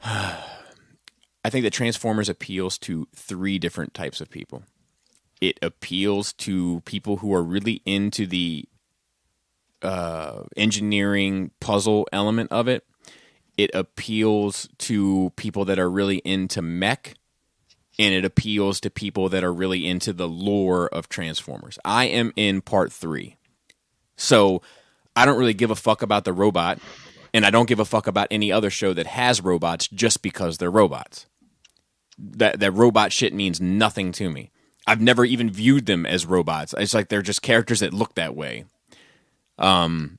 I think that Transformers appeals to 3 different types of people. It appeals to people who are really into the engineering puzzle element of it. It appeals to people that are really into mech, and it appeals to people that are really into the lore of Transformers. I am in part 3. So I don't really give a fuck about the robot. And I don't give a fuck about any other show that has robots just because they're robots. That robot shit means nothing to me. I've never even viewed them as robots. It's like they're just characters that look that way. And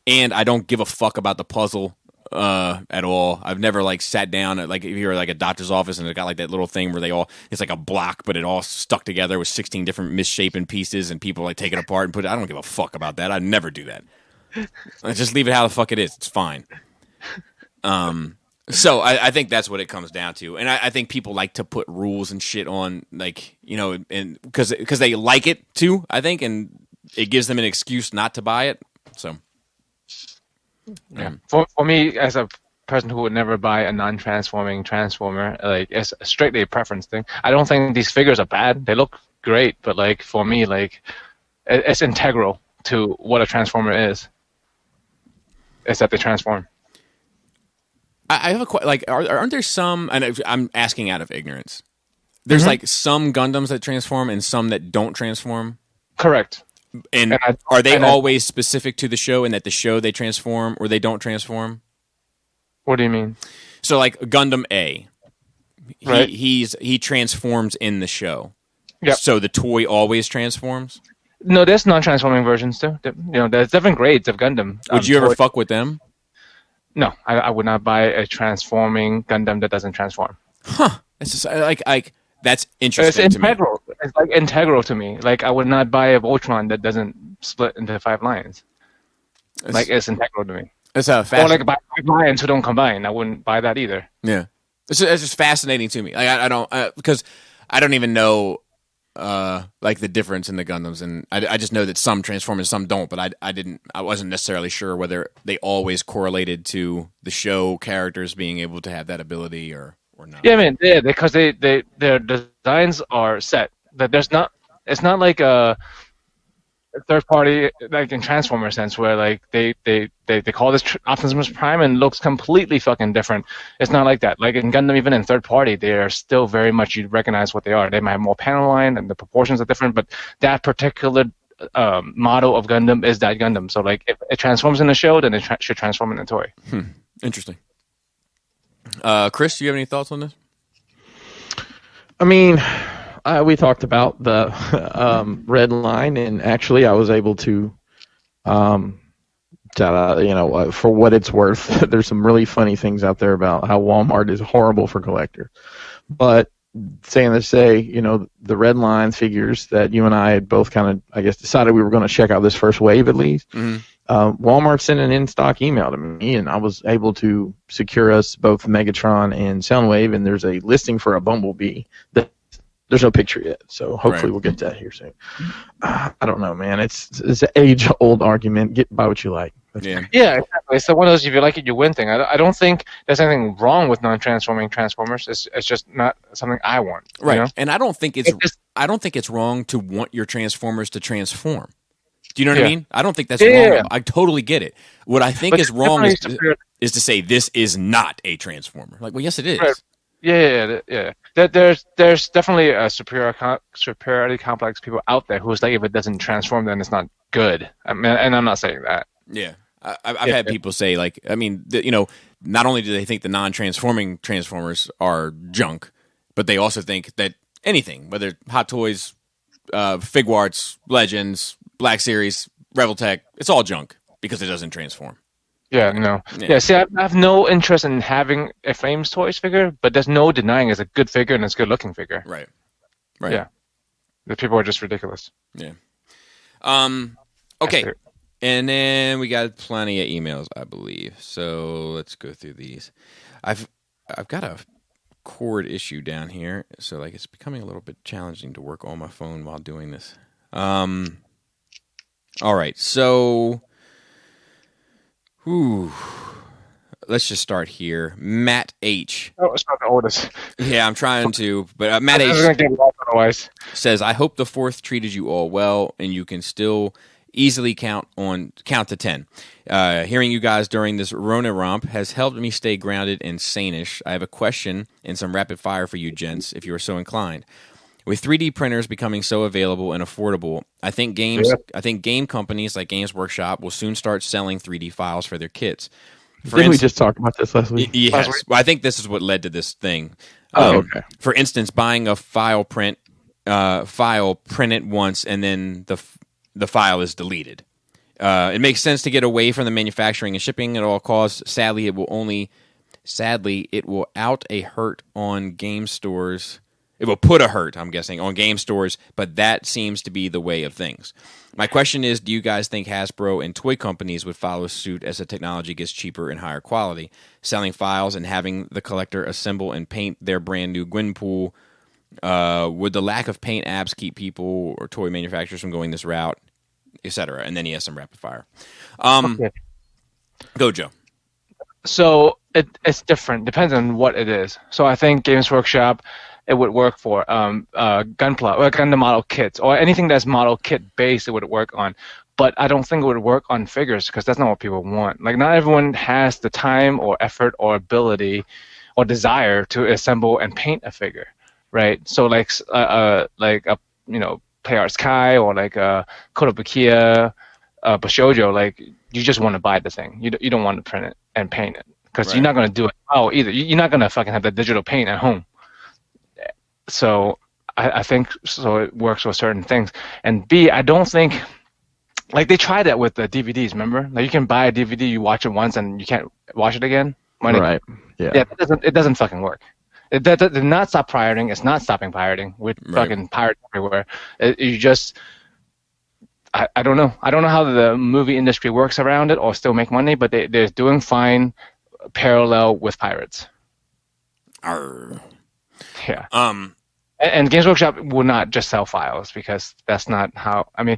I don't give a fuck about the puzzle at all. I've never like sat down at like if you're like a doctor's office and it got like that little thing where it's like a block, but it all stuck together with 16 different misshapen pieces and people like take it apart and put it. I don't give a fuck about that. I'd never do that. Just leave it how the fuck it is. It's fine. So I think that's what it comes down to. And I think people like to put rules and shit on, like, and because they like it too, I think, and it gives them an excuse not to buy it. So, yeah. For me, as a person who would never buy a non-transforming Transformer, like, it's strictly a preference thing. I don't think these figures are bad. They look great, but like for me, like, it's integral to what a Transformer is. Is that they transform. I have a question. Like, aren't there some? And I'm asking out of ignorance. There's like some Gundams that transform and some that don't transform. Correct. And are they always specific to the show, and that the show they transform or they don't transform? What do you mean? So, like Gundam A, right. he transforms in the show. Yeah. So the toy always transforms. No, there's non-transforming versions too. There's different grades of Gundam. Would you ever fuck with them? No, I would not buy a transforming Gundam that doesn't transform. Huh? It's just like that's interesting. It's integral. To me. It's like integral to me. Like I would not buy a Voltron that doesn't split into 5 lines. It's integral to me. It's or like buy 5 lines who don't combine. I wouldn't buy that either. Yeah, it's just fascinating to me. Like I don't because I don't even know. Like the difference in the Gundams, and I just know that some transform and some don't, but I wasn't necessarily sure whether they always correlated to the show characters being able to have that ability or or not? Yeah, I mean, yeah, because their designs are set. That it's not like a third party like in Transformer sense where like they call this Optimus Prime and looks completely fucking different. It's not like that. Like in Gundam, even in third party, they are still very much, you recognize what they are. They might have more panel line and the proportions are different, but that particular model of Gundam is that Gundam. So like if it transforms in the show, then it should transform in the toy. Interesting. Chris, do you have any thoughts on this? I mean, we talked about the red line, and actually, I was able to, for what it's worth, there's some really funny things out there about how Walmart is horrible for collectors. But saying to say, the red line figures that you and I had both kind of, I guess, decided we were going to check out this first wave at least. Mm-hmm. Walmart sent an in-stock email to me, and I was able to secure us both Megatron and Soundwave, and there's a listing for a Bumblebee that there's no picture yet, so hopefully we'll get that here soon. I don't know, man. It's an age-old argument. Get buy what you like. Yeah, exactly. So one of those, if you like it, you win thing. I don't think there's anything wrong with non-transforming Transformers. It's just not something I want. right. You know? And I don't think it's wrong to want your Transformers to transform. Do you know what I mean? I don't think that's wrong. Yeah. I totally get it. What I think is wrong is to say this is not a Transformer. Like, well, yes, it is. Right. Yeah. There's definitely a superiority complex people out there who's like, if it doesn't transform, then it's not good. I mean, and I'm not saying that. Yeah, I've had people say, like, I mean, not only do they think the non-transforming Transformers are junk, but they also think that anything, whether Hot Toys, Figuarts, Legends, Black Series, Reveltech, it's all junk because it doesn't transform. Yeah, no. Yeah, see, I have no interest in having a Flames Toys figure, but there's no denying it's a good figure and it's a good-looking figure. Right. Yeah. The people are just ridiculous. Yeah. Okay. And then we got plenty of emails, I believe. So let's go through these. I've got a cord issue down here, so like it's becoming a little bit challenging to work on my phone while doing this. All right, so let's just start here. Matt H. Oh, it's not the oldest. Yeah, I'm trying to, but Matt H. Gonna get lost otherwise. Says, I hope the 4th treated you all well, and you can still easily count to 10. Hearing you guys during this Rona romp has helped me stay grounded and sane-ish. I have a question and some rapid fire for you gents, if you are so inclined. With 3D printers becoming so available and affordable, I think game companies like Games Workshop will soon start selling 3D files for their kits. Didn't we just talk about this last week? Yes. Well, I think this is what led to this thing. Okay. For instance, buying a file print it once, and then the file is deleted. It makes sense to get away from the manufacturing and shipping at all costs. Sadly, it will out a hurt on game stores. It will put a hurt, I'm guessing, on game stores, but that seems to be the way of things. My question is, do you guys think Hasbro and toy companies would follow suit as the technology gets cheaper and higher quality, selling files and having the collector assemble and paint their brand new Gwenpool? Would the lack of paint apps keep people or toy manufacturers from going this route, etc.? And then he has some rapid fire. Okay. Go, Joe. So it's different. Depends on what it is. So I think Games Workshop, it would work for Gunpla or Gundam model kits or anything that's model kit based. It would work on, but I don't think it would work on figures because that's not what people want. Like not everyone has the time or effort or ability or desire to assemble and paint a figure, right? So like a Play Arts Kai or like a Kotobukiya, Bashojo, like you just want to buy the thing. You don't want to print it and paint it because you're not going to do it well either. You're not going to fucking have the digital paint at home. So I think so it works with certain things. And B, I don't think like they tried that with the DVDs. Remember, like you can buy a DVD, you watch it once, and you can't watch it again. Right. Yeah. It doesn't fucking work. It did not stop pirating. It's not stopping pirating. With fucking pirates everywhere. You just I don't know. I don't know how the movie industry works around it or still make money, but they're doing fine parallel with pirates. Arr. Yeah. And Games Workshop will not just sell files because that's not how. I mean,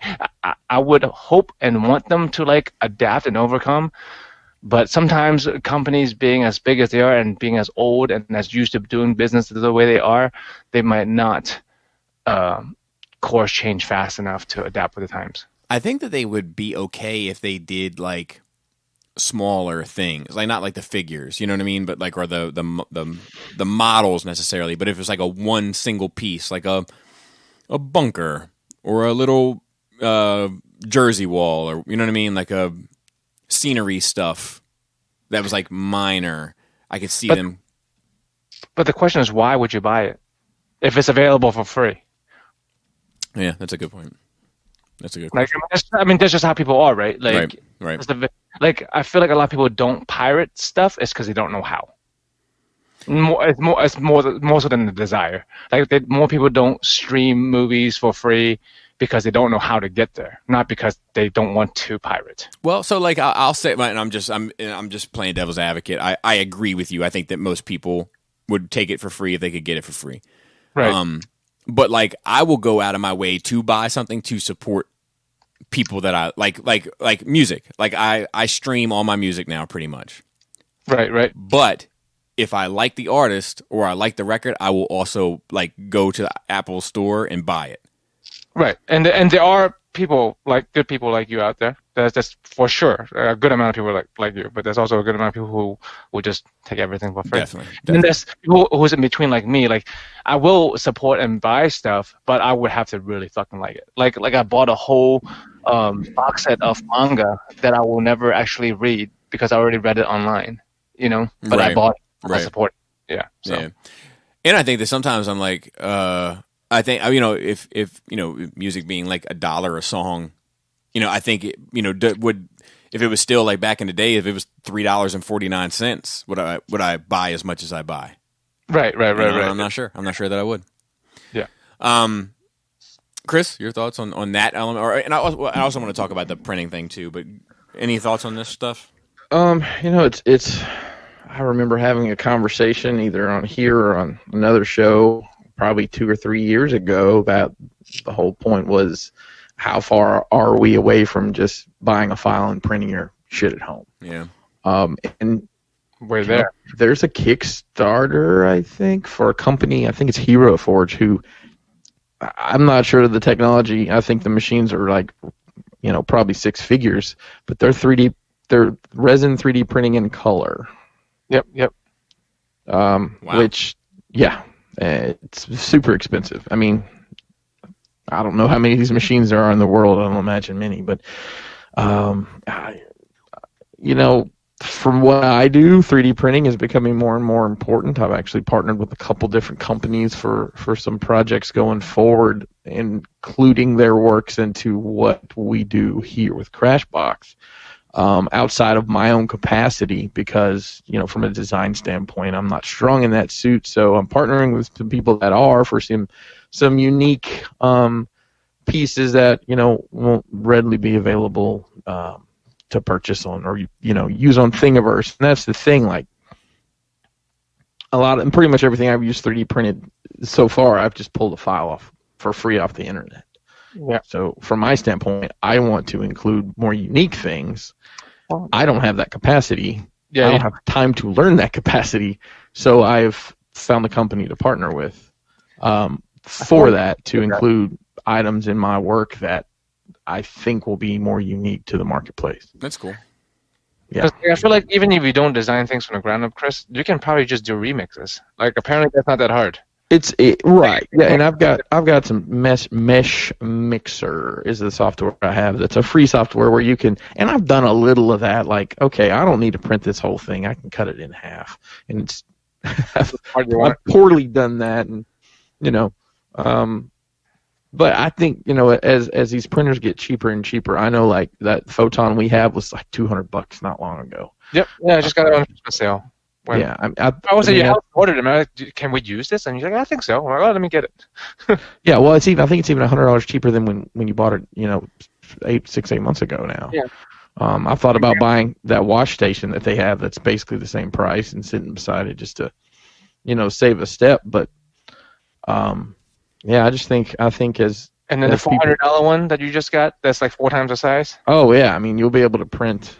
I would hope and want them to like adapt and overcome, But sometimes companies being as big as they are and being as old and as used to doing business the way they are, they might not course change fast enough to adapt with the times. I think that they would be okay if they did like smaller things, like not like the figures, you know what I mean, but like or the models necessarily. But if it's like a one single piece, like a bunker or a little jersey wall, or you know what I mean, like a scenery stuff that was like minor, I could see them. But the question is, why would you buy it if it's available for free? Yeah, that's a good point. That's a good question. Like, I mean, that's just how people are, right? Like, right. Like, I feel like a lot of people don't pirate stuff is because they don't know how. It's more so than the desire. Like, more people don't stream movies for free because they don't know how to get there, not because they don't want to pirate. Well, so like I'll say, and I'm just playing devil's advocate. I agree with you. I think that most people would take it for free if they could get it for free. Right. But like I will go out of my way to buy something to support people that I like music. Like I stream all my music now pretty much. Right. But if I like the artist or I like the record, I will also like go to the Apple store and buy it. Right. And there are good people like you out there. That's for sure a good amount of people like you, but there's also a good amount of people who will just take everything for free. Definitely. And there's people who's in between like me. Like I will support and buy stuff, but I would have to really fucking like it. Like I bought a whole box set of manga that I will never actually read because I already read it online. You know, but I bought it. I support it. Yeah. So. Yeah. And I think that sometimes I'm like, I think if music being like $1 a song. I think it, would if it was still like back in the day, if it was $3.49, would I buy as much as I buy? Right. I'm not sure. I'm not sure that I would. Yeah. Chris, your thoughts on that element? And I also want to talk about the printing thing too. But any thoughts on this stuff? It's. I remember having a conversation either on here or on another show, probably 2 or 3 years ago, that the whole point was, how far are we away from just buying a file and printing your shit at home? Yeah. And we're there. There's a Kickstarter, I think, for a company, I think it's Hero Forge, who I'm not sure of the technology. I think the machines are like, probably 6 figures, but they're resin 3D printing in color. Yep. Wow. Which, yeah, it's super expensive. I mean, I don't know how many of these machines there are in the world. I don't imagine many, but, from what I do, 3D printing is becoming more and more important. I've actually partnered with a couple different companies for some projects going forward, including their works into what we do here with Crashbox. Outside of my own capacity, because from a design standpoint, I'm not strong in that suit, so I'm partnering with some people that are for some unique pieces that won't readily be available to purchase on or use on Thingiverse. And that's the thing, like and pretty much everything I've used 3D printed so far, I've just pulled a file off for free off the internet. Yeah. So from my standpoint, I want to include more unique things. I don't have that capacity. Yeah, I don't have time to learn that capacity. So I've found a company to partner with for that, to include items in my work that I think will be more unique to the marketplace. That's cool. Yeah. I feel like even if you don't design things from the ground up, Chris, you can probably just do remixes. Like apparently that's not that hard. Right, yeah, and I've got some Mesh Mixer is the software I have. That's a free software where you can, and I've done a little of that. Like, okay, I don't need to print this whole thing. I can cut it in half, and it's I've poorly done that, and but I think as these printers get cheaper and cheaper, I know like that Photon we have was like $200 not long ago. Yep, yeah, I just got it on Christmas sale. Yeah, I was like, ordered him. I'm like, can we use this? And he's like, I think so. I'm like, oh, let me get it. Yeah, well, I think it's even $100 cheaper than when you bought it, 8 months ago now. Yeah. I thought about buying that wash station that they have. That's basically the same price, and sitting beside it just to, save a step. But, yeah, I think as and then the $400 one that you just got, that's like 4 times the size. Oh yeah, I mean you'll be able to print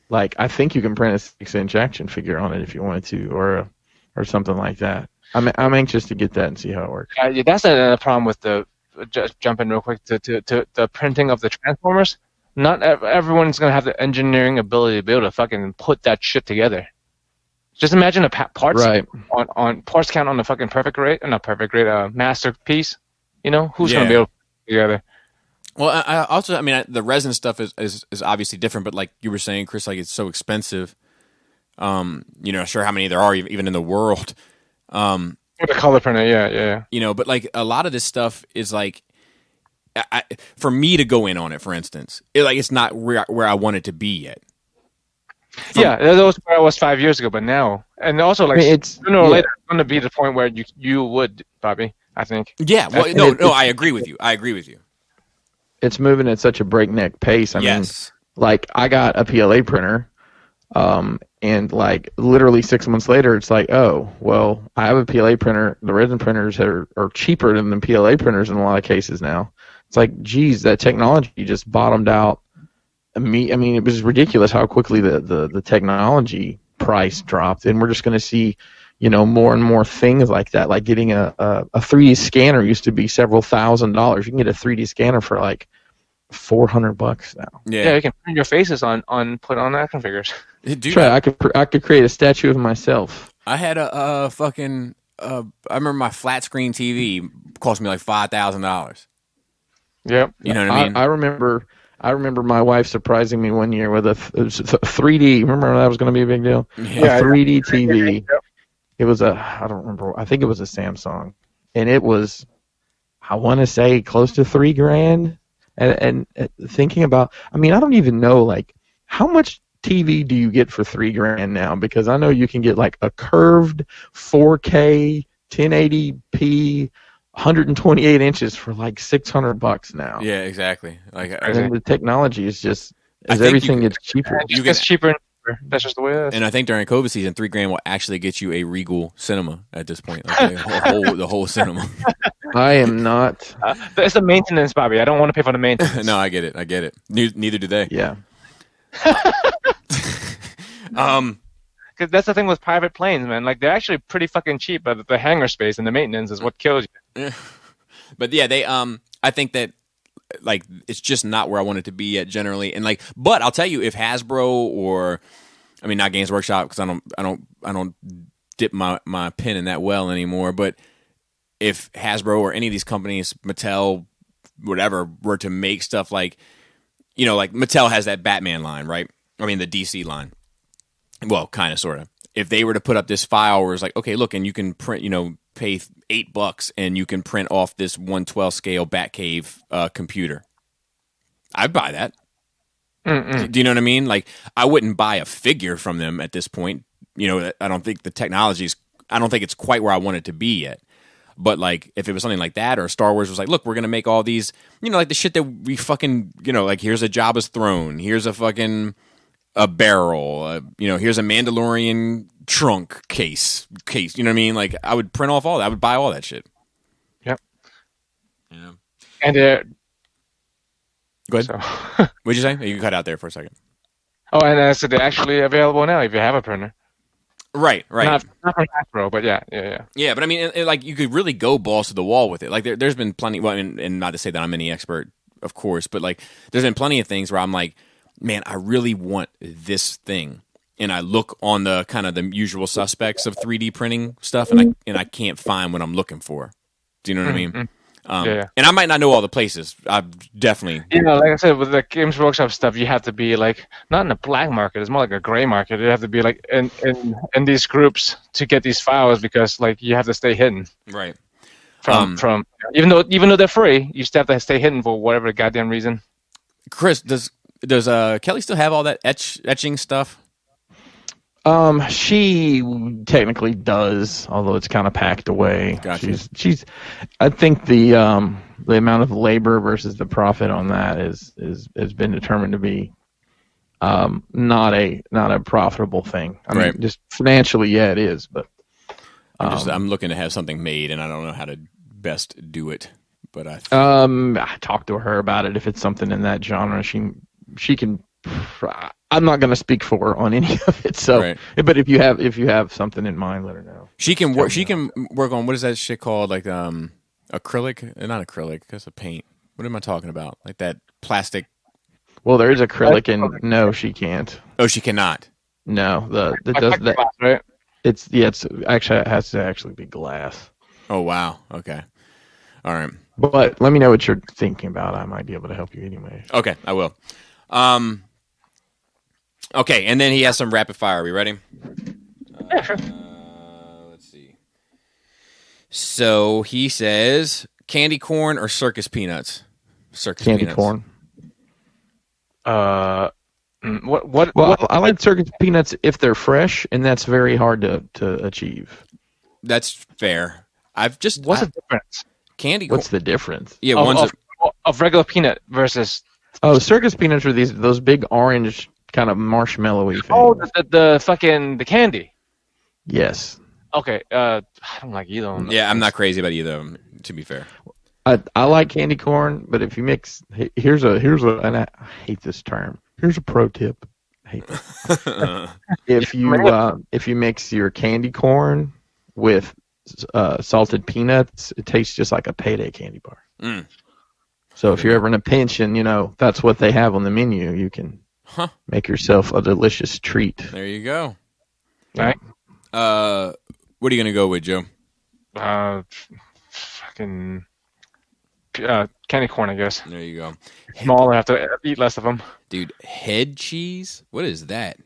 Like, I think you can print a 6-inch action figure on it if you wanted to, or something like that. I'm anxious to get that and see how it works. Yeah, that's a problem with the. Just jump in real quick to the printing of the Transformers. Not everyone's gonna have the engineering ability to be able to fucking put that shit together. Just imagine a parts Right. on parts count on the fucking perfect rate, not perfect rate, masterpiece. You know, who's gonna be able to put it together? Well, I also, I mean, the resin stuff is obviously different, but like you were saying, Chris, like it's so expensive. Sure how many there are even in the world. With a color printer, yeah. But like a lot of this stuff is like, for me to go in on it, for instance, it's not where I want it to be yet. Yeah, that was where I was 5 years ago, but now, and also like it's sooner or later, it's going to be the point where you would, Bobby. I think. Yeah. Well, no, I agree with you. It's moving at such a breakneck pace. I mean, yes. like I got a PLA printer, and like literally 6 months later, it's like, oh, well, I have a PLA printer. The resin printers are cheaper than the PLA printers in a lot of cases now. It's like, geez, that technology just bottomed out. I mean, it was ridiculous how quickly the technology price dropped, and we're just going to see, more and more things like that. Like getting a 3D scanner used to be several $1,000s. You can get a 3D scanner for like $400 now. Yeah, you can print your faces on put on action figures. I could create a statue of myself. I had a fucking. I remember my flat screen TV cost me like $5,000. Yep. You know what I mean? I remember my wife surprising me one year with a 3D. Remember that was going to be a big deal? Yeah. A 3D TV. Yep. It was I don't remember. I think it was a Samsung, and it was, I want to say, close to $3,000. And thinking about, I mean, I don't even know like how much TV do you get for $3,000 now? Because I know you can get like a curved 4K 1080p 128 inches for like $600 now. Yeah, exactly. Like, and then the technology is just, as everything gets cheaper. It gets cheaper and cheaper. That's just the way it is. And I think during COVID season, $3,000 will actually get you a Regal cinema at this point. Like the whole cinema. I am not. It's the maintenance, Bobby. I don't want to pay for the maintenance. No, I get it. Neither do they. Yeah. Because that's the thing with private planes, man. Like, they're actually pretty fucking cheap, but the hangar space and the maintenance is what kills you. But yeah, they I think that like it's just not where I want it to be yet generally. And like, but I'll tell you, if Hasbro or, I mean, not Games Workshop, because I don't dip my pen in that well anymore. But if Hasbro or any of these companies, Mattel, whatever, were to make stuff like, like Mattel has that Batman line, right? I mean, the DC line. Well, kind of, sort of. If they were to put up this file where it's like, okay, look, and you can print, pay $8 and you can print off this 1/12 scale Batcave computer, I'd buy that. Do you know what I mean? Like, I wouldn't buy a figure from them at this point. I don't think the technology's, I don't think it's quite where I want it to be yet. But like, if it was something like that, or Star Wars was like, look, we're gonna make all these, like the shit that we fucking, like here's a Jabba's throne, here's a fucking a barrel, here's a Mandalorian trunk case. You know what I mean? Like, I would print off all that. I would buy all that shit. Yep. Yeah. And go ahead. So. What'd you say? You cut out there for a second. Oh, and I said they're actually available now if you have a printer. Right. Not from Hasbro, but yeah. Yeah, but I mean, like, you could really go balls to the wall with it. Like, there's been plenty. Well, and not to say that I'm any expert, of course, but like, there's been plenty of things where I'm like, man, I really want this thing, and I look on the kind of the usual suspects of 3D printing stuff, and I can't find what I'm looking for. Do you know what I mean? Yeah. And I might not know all the places. I've definitely. Like I said, with the Games Workshop stuff, you have to be like not in a black market. It's more like a gray market. You have to be like in these groups to get these files because like you have to stay hidden. Right. From even though they're free, you still have to stay hidden for whatever goddamn reason. Chris, does Kelly still have all that etching stuff? She technically does, although it's kind of packed away. Gotcha. She's. I think the amount of labor versus the profit on that has been determined to be not a profitable thing. I mean, just financially, yeah, it is, but I'm looking to have something made, and I don't know how to best do it. But I talked to her about it. If it's something in that genre, she can. I'm not going to speak for her on any of it. So, Right. but if you have something in mind, let her know. She can work. She can work on what is that shit called? Like acrylic, not acrylic. That's a paint. What am I talking about? Like that plastic. Well, there is acrylic, and no, she can't. Oh, she cannot. No, it Like does that. glass, right? It's actually it has to actually be glass. Oh wow. Okay. All right. But let me know what you're thinking about. I might be able to help you anyway. Okay, I will. Okay, and then he has some rapid fire. Are we ready? Yeah, sure. Let's see. So he says candy corn or circus peanuts? Circus Candy peanuts. corn. What? Well, I like circus peanuts if they're fresh, and that's very hard to achieve. That's fair. I've just What's the difference candy corn. What's the difference? Yeah, one's of regular peanut versus? Oh, circus peanuts are those big orange kind of marshmallowy things. Oh, the fucking the candy. Yes. Okay. I don't like either of them. yeah. I'm not crazy about either of them. To be fair. I like candy corn, but if you mix, here's a, and I hate this term. Here's a pro tip. I hate this. If you mix your candy corn with salted peanuts, it tastes just like a payday candy bar. Mm. So if you're ever in a pinch and that's what they have on the menu, you can make yourself a delicious treat. There you go. All right. What are you gonna go with, Joe? Fucking candy corn, I guess. There you go. Small, I have to eat less of them. Dude, head cheese? What is that?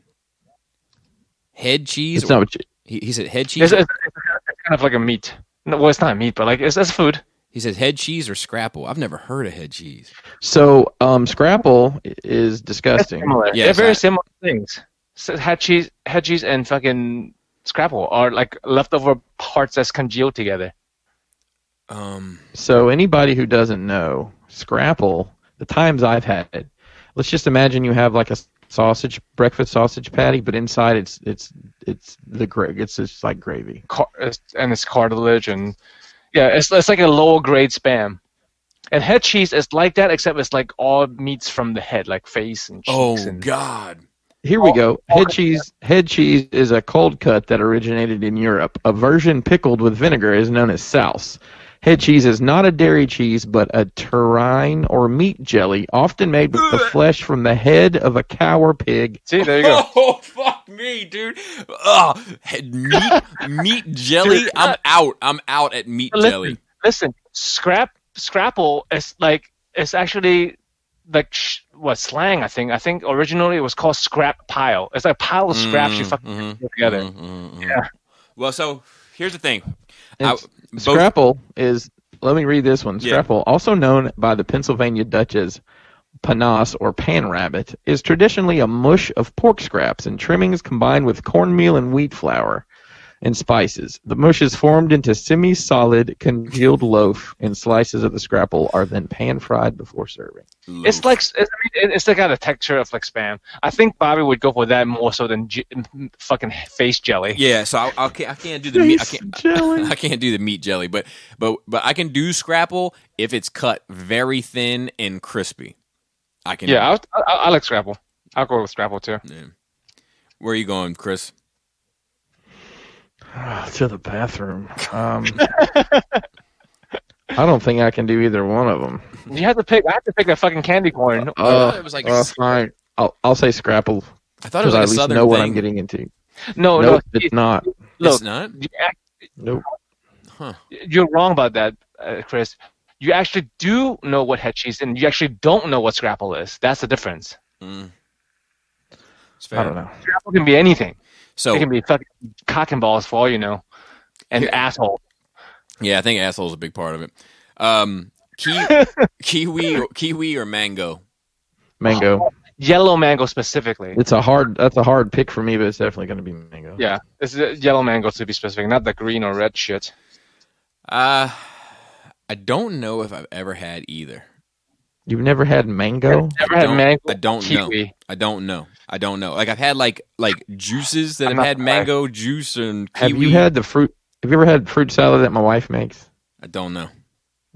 Head cheese? It's not what you, He said head cheese? It's kind of like a meat. No, well, it's not meat, but like it's food. He said head cheese or scrapple. I've never heard of head cheese. so scrapple is disgusting. Similar. Yes, They're very similar things. So head cheese, and fucking scrapple are like leftover parts that's congealed together. So anybody who doesn't know, scrapple, the times I've had it, let's just imagine you have like a breakfast sausage patty, but inside it's just like gravy. And it's cartilage, and yeah, it's like a lower grade spam. And head cheese is like that, except it's like all meats from the head, like face and cheeks. God. Here we go. Head cheese is a cold cut that originated in Europe. A version pickled with vinegar is known as souse. Head cheese is not a dairy cheese, but a terrine or meat jelly, often made with the flesh from the head of a cow or pig. See, there you go. Oh, fuck me, dude. Ugh. Meat jelly? Dude, I'm out. I'm out at meat jelly. Listen, scrapple is like, it's actually like slang, I think. I think originally it was called scrap pile. It's like a pile of scraps you fucking put together. Yeah. Well, so here's the thing. Scrapple is, let me read this one. Yeah. Scrapple, also known by the Pennsylvania Dutch as panas or pan rabbit, is traditionally a mush of pork scraps and trimmings combined with cornmeal and wheat flour and spices. The mush is formed into semi-solid congealed loaf, and slices of the scrapple are then pan-fried before serving. It's like it's like got a texture of like spam. I think Bobby would go for that more so than fucking face jelly. Yeah, so I can't do the meat. Jelly. I can't do the meat jelly, but I can do scrapple if it's cut very thin and crispy. I can. Yeah, I like scrapple. I'll go with scrapple too. Yeah. Where are you going, Chris? To the bathroom. I don't think I can do either one of them. You have to pick. I have to pick that fucking candy corn. It was like fine. I'll say scrapple. I thought it was because I like at a least southern know what thing. I'm getting into. No, Nope, it's not. Look, It's not. Nope. You're wrong about that, Chris. You actually do know what head cheese is, and you actually don't know what scrapple is. That's the difference. It's fair. I don't know. Scrapple can be anything. So It can be fucking cock and balls for all you know, and asshole. yeah, I think asshole is a big part of it. Kiwi or mango? Mango. Yellow mango specifically. That's a hard pick for me, but it's definitely going to be mango. Yeah, it's yellow mango to be specific, not the green or red shit. I don't know if I've ever had either. You've never had mango? Never had mango. I don't kiwi. know. I don't know. Like I've had like juices that I'm have not had surprised. mango juice and kiwi. Have you had the fruit? Have you ever had fruit salad that my wife makes? I don't know.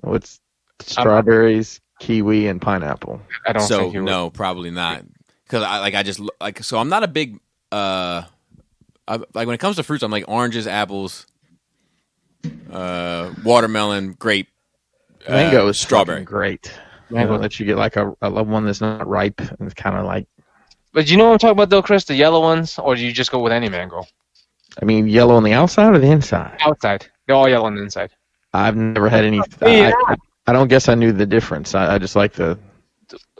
Oh, it's strawberries, kiwi, and pineapple. I don't So think you would. no, probably not. because I just like so I'm not a big like when it comes to fruits, I'm like oranges, apples, watermelon, grape, Mango is strawberry. fucking great. Mango that you get like a one that's not ripe and it's kind of like. But you know what I'm talking about though, Chris? The yellow ones, or do you just go with any mango? I mean, yellow on the outside or the inside? Outside. They're all yellow on the inside. I've never had any. Yeah. I don't guess I knew the difference. I just like the.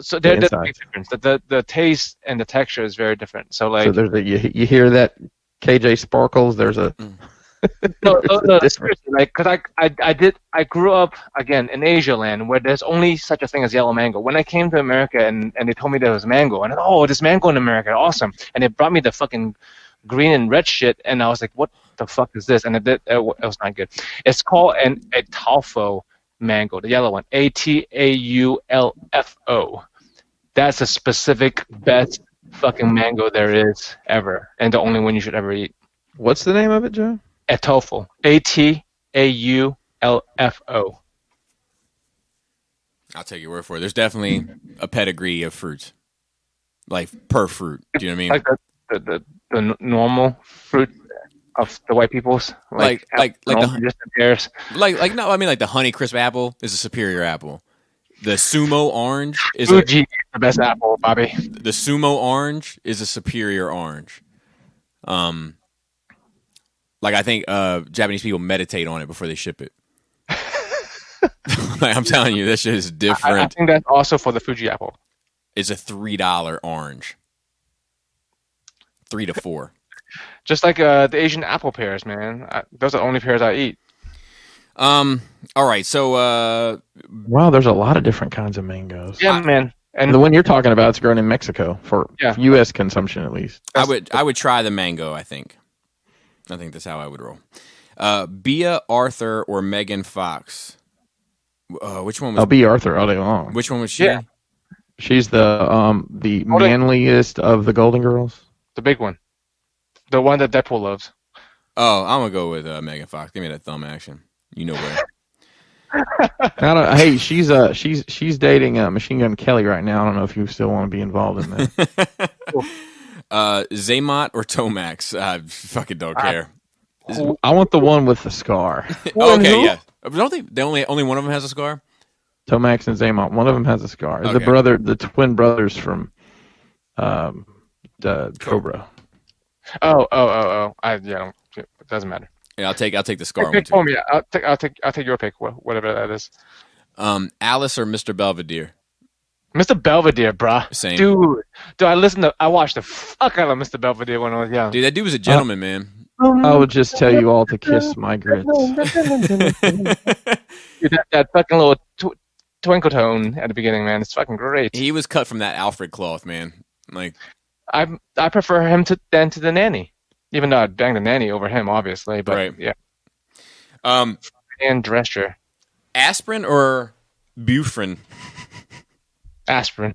So there's a inside. big difference. The taste and the texture is very different. So like, So there's you hear that KJ Sparkles? There's a. no, seriously, like, cause I grew up again in Asia land where there's only such a thing as yellow mango. When I came to America and they told me there was mango, and I thought, oh, there's mango in America, awesome. And they brought me the fucking green and red shit, and I was like, what the fuck is this? And it was not good. It's called a Taufo mango, the yellow one, Ataulfo. That's a specific best fucking mango there is ever, and the only one you should ever eat. What's the name of it, Joe? Ataulfo. Ataulfo. I'll take your word for it. There's definitely a pedigree of fruits, like per fruit. Do you know what I mean? Like the normal fruit of the white people's, like the distant pears. like no, I mean like the Honeycrisp apple is a superior apple. The Sumo orange is Fuji is the best apple, Bobby. The Sumo orange is a superior orange. Like I think Japanese people meditate on it before they ship it. Like I'm telling you, this shit is different. I think that's also for the Fuji apple. It's a $3 orange. 3 to 4. Just like the Asian apple pears, man. Those are the only pears I eat. All right, so Wow, there's a lot of different kinds of mangoes. Yeah, man. And the one you're talking about is grown in Mexico for Yeah. U.S. consumption, at least. I would try the mango. I think that's how I would roll. Bea Arthur or Megan Fox? Which one was? I'll be Arthur all day long. Which one was she? Yeah. She's the manliest of the Golden Girls. The big one. The one that Deadpool loves. Oh, I'm gonna go with Megan Fox. Give me that thumb action. You know where. Hey, she's dating Machine Gun Kelly right now. I don't know if you still want to be involved in that. Zaymot or Tomax? I fucking don't care. I want the one with the scar. Okay, yeah. Don't they only one of them has a scar? Tomax and Zaymot. One of them has a scar. Okay. The twin brothers from the Cobra. Oh. It doesn't matter. Yeah, I'll take the scar Pick one for me. I'll take your pick, whatever that is. too. Alice or Mr. Belvedere? Mr. Belvedere, bruh. Same. Dude, I watched the fuck out of Mr. Belvedere when I was young. Dude, that dude was a gentleman, man. I would just tell you all to kiss my grits. Dude, that fucking little twinkle tone at the beginning, man. It's fucking great. He was cut from that Alfred cloth, man. Like, I prefer him to the nanny, even though I'd bang the nanny over him, obviously. But right. Yeah. And Drescher. aspirin or Bufrin? Aspirin.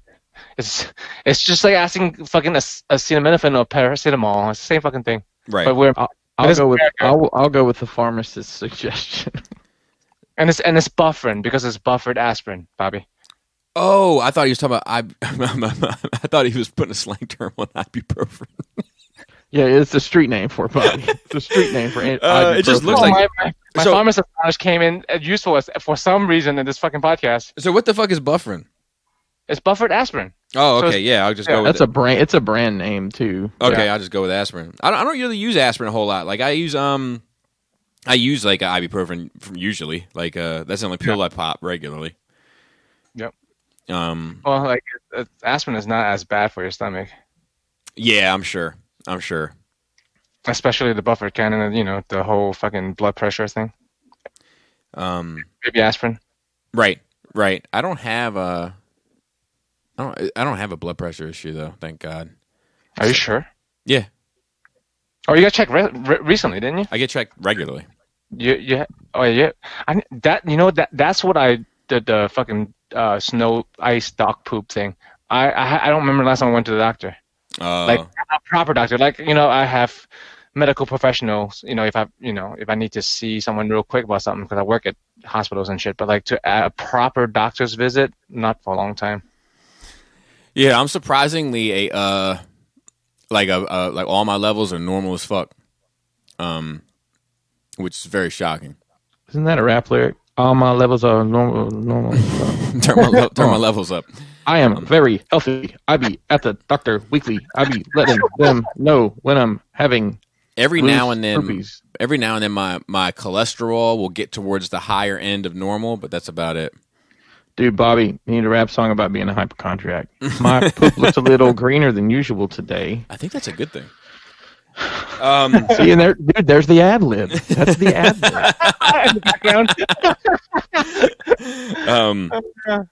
It's just like asking fucking acetaminophen or paracetamol. It's the same fucking thing. Right. But I'll go with the pharmacist's suggestion. And it's bufferin because it's buffered aspirin, Bobby. Oh, I thought he was talking about I thought he was putting a slang term on ibuprofen. Yeah, it's a street name for it, buddy. It's a street name for it. It just looks like my pharmacist knowledge came in useful for some reason in this fucking podcast. So what the fuck is Bufferin? It's buffered aspirin. Oh, okay, yeah, I'll just go with that's it. a brand. It's a brand name too. Okay, Yeah. I'll just go with aspirin. I don't really use aspirin a whole lot. Like I use like ibuprofen usually. Like that's the only pill I pop regularly. Yep. Well, like aspirin is not as bad for your stomach. Yeah, I'm sure. Especially the buffered kind and the whole fucking blood pressure thing. Maybe aspirin. Right. I don't have a blood pressure issue though. Thank God. Are you sure? Yeah, Oh, you got checked recently, didn't you? I get checked regularly. Yeah. Oh, yeah. That's what I did. The fucking snow ice dog poop thing. I don't remember last time I went to the doctor. Like a proper doctor. Like I have medical professionals. If I need to see someone real quick about something because I work at hospitals and shit. But like to a proper doctor's visit, not for a long time. Yeah, I'm surprisingly like all my levels are normal as fuck. Which is very shocking. Isn't that a rap lyric? All my levels are normal. turn my levels up. I am very healthy. I be at the doctor weekly. I be letting them know when I'm having Every loose now and then herpes. my cholesterol will get towards the higher end of normal, but that's about it. Dude, Bobby, you need a rap song about being a hypochondriac. My poop looks a little greener than usual today. I think that's a good thing. See, and there, dude, there's the ad lib. That's the ad lib. In the background.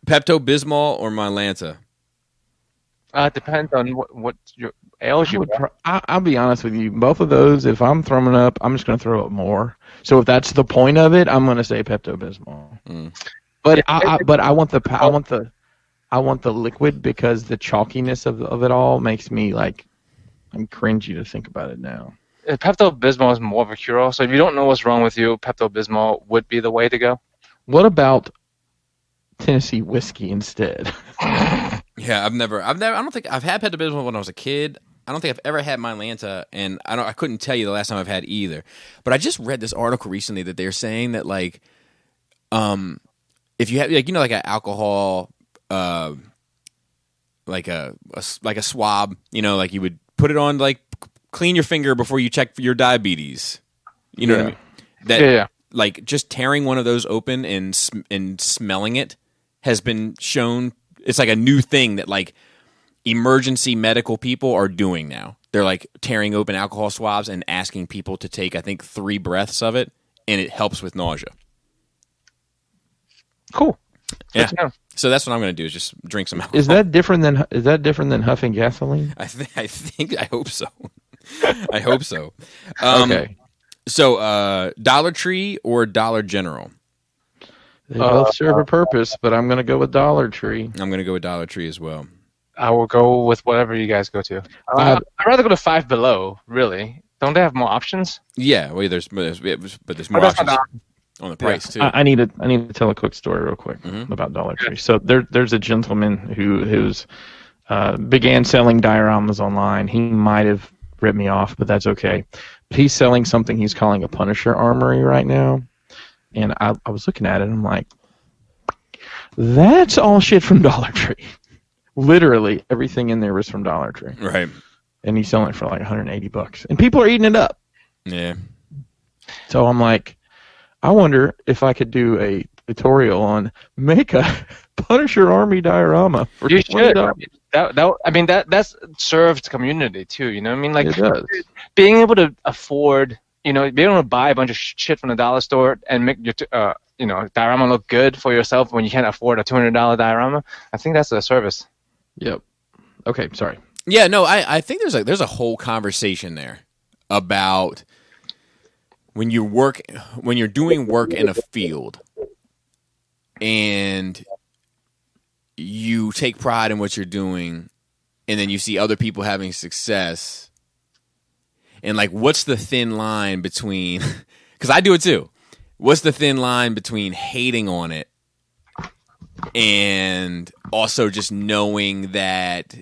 Pepto-Bismol or Mylanta? Depends on what your ails you. I'll be honest with you. Both of those, if I'm throwing up, I'm just going to throw up more. So if that's the point of it, I'm going to say Pepto-Bismol. But I want the liquid because the chalkiness of it all makes me like I'm cringy to think about it now. Pepto-Bismol is more of a cure-all. So if you don't know what's wrong with you, Pepto-Bismol would be the way to go. What about Tennessee whiskey instead? Yeah, I don't think I've had Pepto-Bismol when I was a kid. I don't think I've ever had Mylanta, and I couldn't tell you the last time I've had either. But I just read this article recently that they're saying that like, if you have like like an alcohol, like a swab, like you would put it on like clean your finger before you check for your diabetes. You know what I mean? Yeah. Like just tearing one of those open and smelling it has been shown. It's like a new thing that like emergency medical people are doing now. They're like tearing open alcohol swabs and asking people to take, I think, 3 breaths of it, and it helps with nausea. Cool. Yeah. So that's what I'm going to do is just drink some alcohol. Is that different than huffing gasoline? I hope so. I hope so. Okay. So Dollar Tree or Dollar General? They both serve a purpose, but I'm going to go with Dollar Tree. I'm going to go with Dollar Tree as well. I will go with whatever you guys go to. I'd rather go to Five Below, really. Don't they have more options? Yeah, well, there's more options on the price too. I need to tell a quick story real quick about Dollar Tree. So there's a gentleman who's began selling dioramas online. He might have ripped me off, but that's okay. But he's selling something he's calling a Punisher Armory right now. And I was looking at it, and I'm like, that's all shit from Dollar Tree. Literally, everything in there was from Dollar Tree. Right. And he's selling it for like $180. And people are eating it up. Yeah. So I'm like, I wonder if I could do a tutorial on make a Punisher Army diorama. For you should. $20. That's served the community too. You know what I mean? Like, it does. Being able to afford, being able to buy a bunch of shit from the dollar store and make your, diorama look good for yourself when you can't afford a $200 diorama. I think that's a service. Yep. Okay, sorry. Yeah, no, I think there's a whole conversation there about when you're doing work in a field and you take pride in what you're doing and then you see other people having success and like what's the thin line between because I do it too. What's the thin line between hating on it and also just knowing that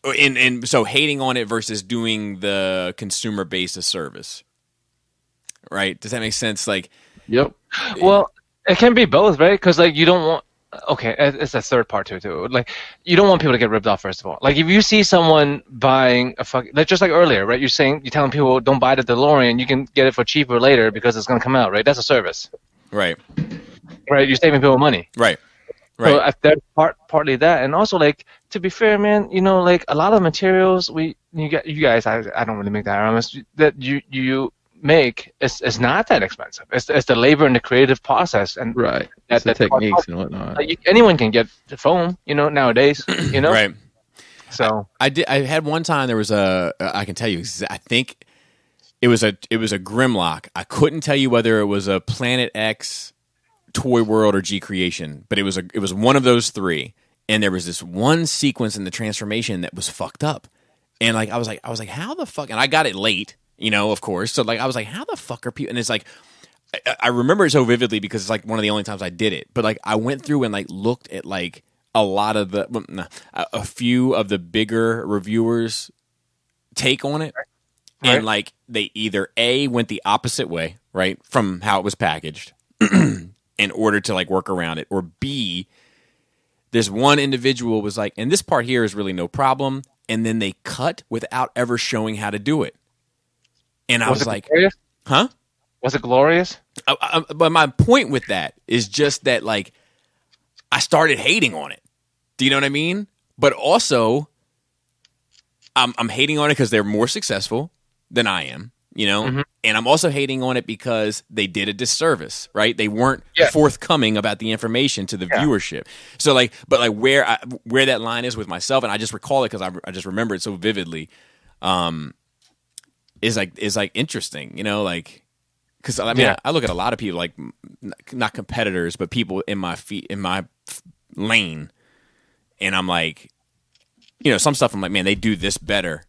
and so hating on it versus doing the consumer base a service, right? Does that make sense? Like, yep. Well, it can be both, right? Because like you don't want. Okay, it's a third part to it too. Like you don't want people to get ripped off. First of all, like if you see someone buying like just like earlier, right? You're telling people don't buy the DeLorean. You can get it for cheaper later because it's gonna come out, right? That's a service, right? Right. You're saving people money, right? Right. So there's partly that, and also like to be fair, man, like a lot of materials you guys, I don't really make dioramas that you make is not that expensive. It's the labor and the creative process and right. It's the techniques and whatnot. Like anyone can get the foam, nowadays, Right. So I had one time there was I can tell you I think it was a Grimlock. I couldn't tell you whether it was a Planet X, Toy World, or G Creation, but it was one of those three. And there was this one sequence in the transformation that was fucked up. And like I was like, how the fuck? And I got it late, of course. So like I was like, how the fuck are people? And it's like I remember it so vividly because it's like one of the only times I did it. But like I went through and like looked at like a lot of a few of the bigger reviewers take on it. Right. And like they either went the opposite way, right, from how it was packaged in order to like work around it, or B, this one individual was like, and this part here is really no problem, and then they cut without ever showing how to do it. And I was like, glorious? huh? Was it glorious? But my point with that is just that like I started hating on it. Do you know what I mean? But also I'm hating on it because they're more successful than I am, you know? Mm-hmm. And I'm also hating on it because they did a disservice, right? They weren't Yeah. forthcoming about the information to the viewership. So like, but like where that line is with myself, and I just recall it because I just remember it so vividly, is like interesting, you know, like, because I mean, I look at a lot of people like not competitors, but people in my lane, and I'm like, you know, some stuff I'm like, man, they do this better.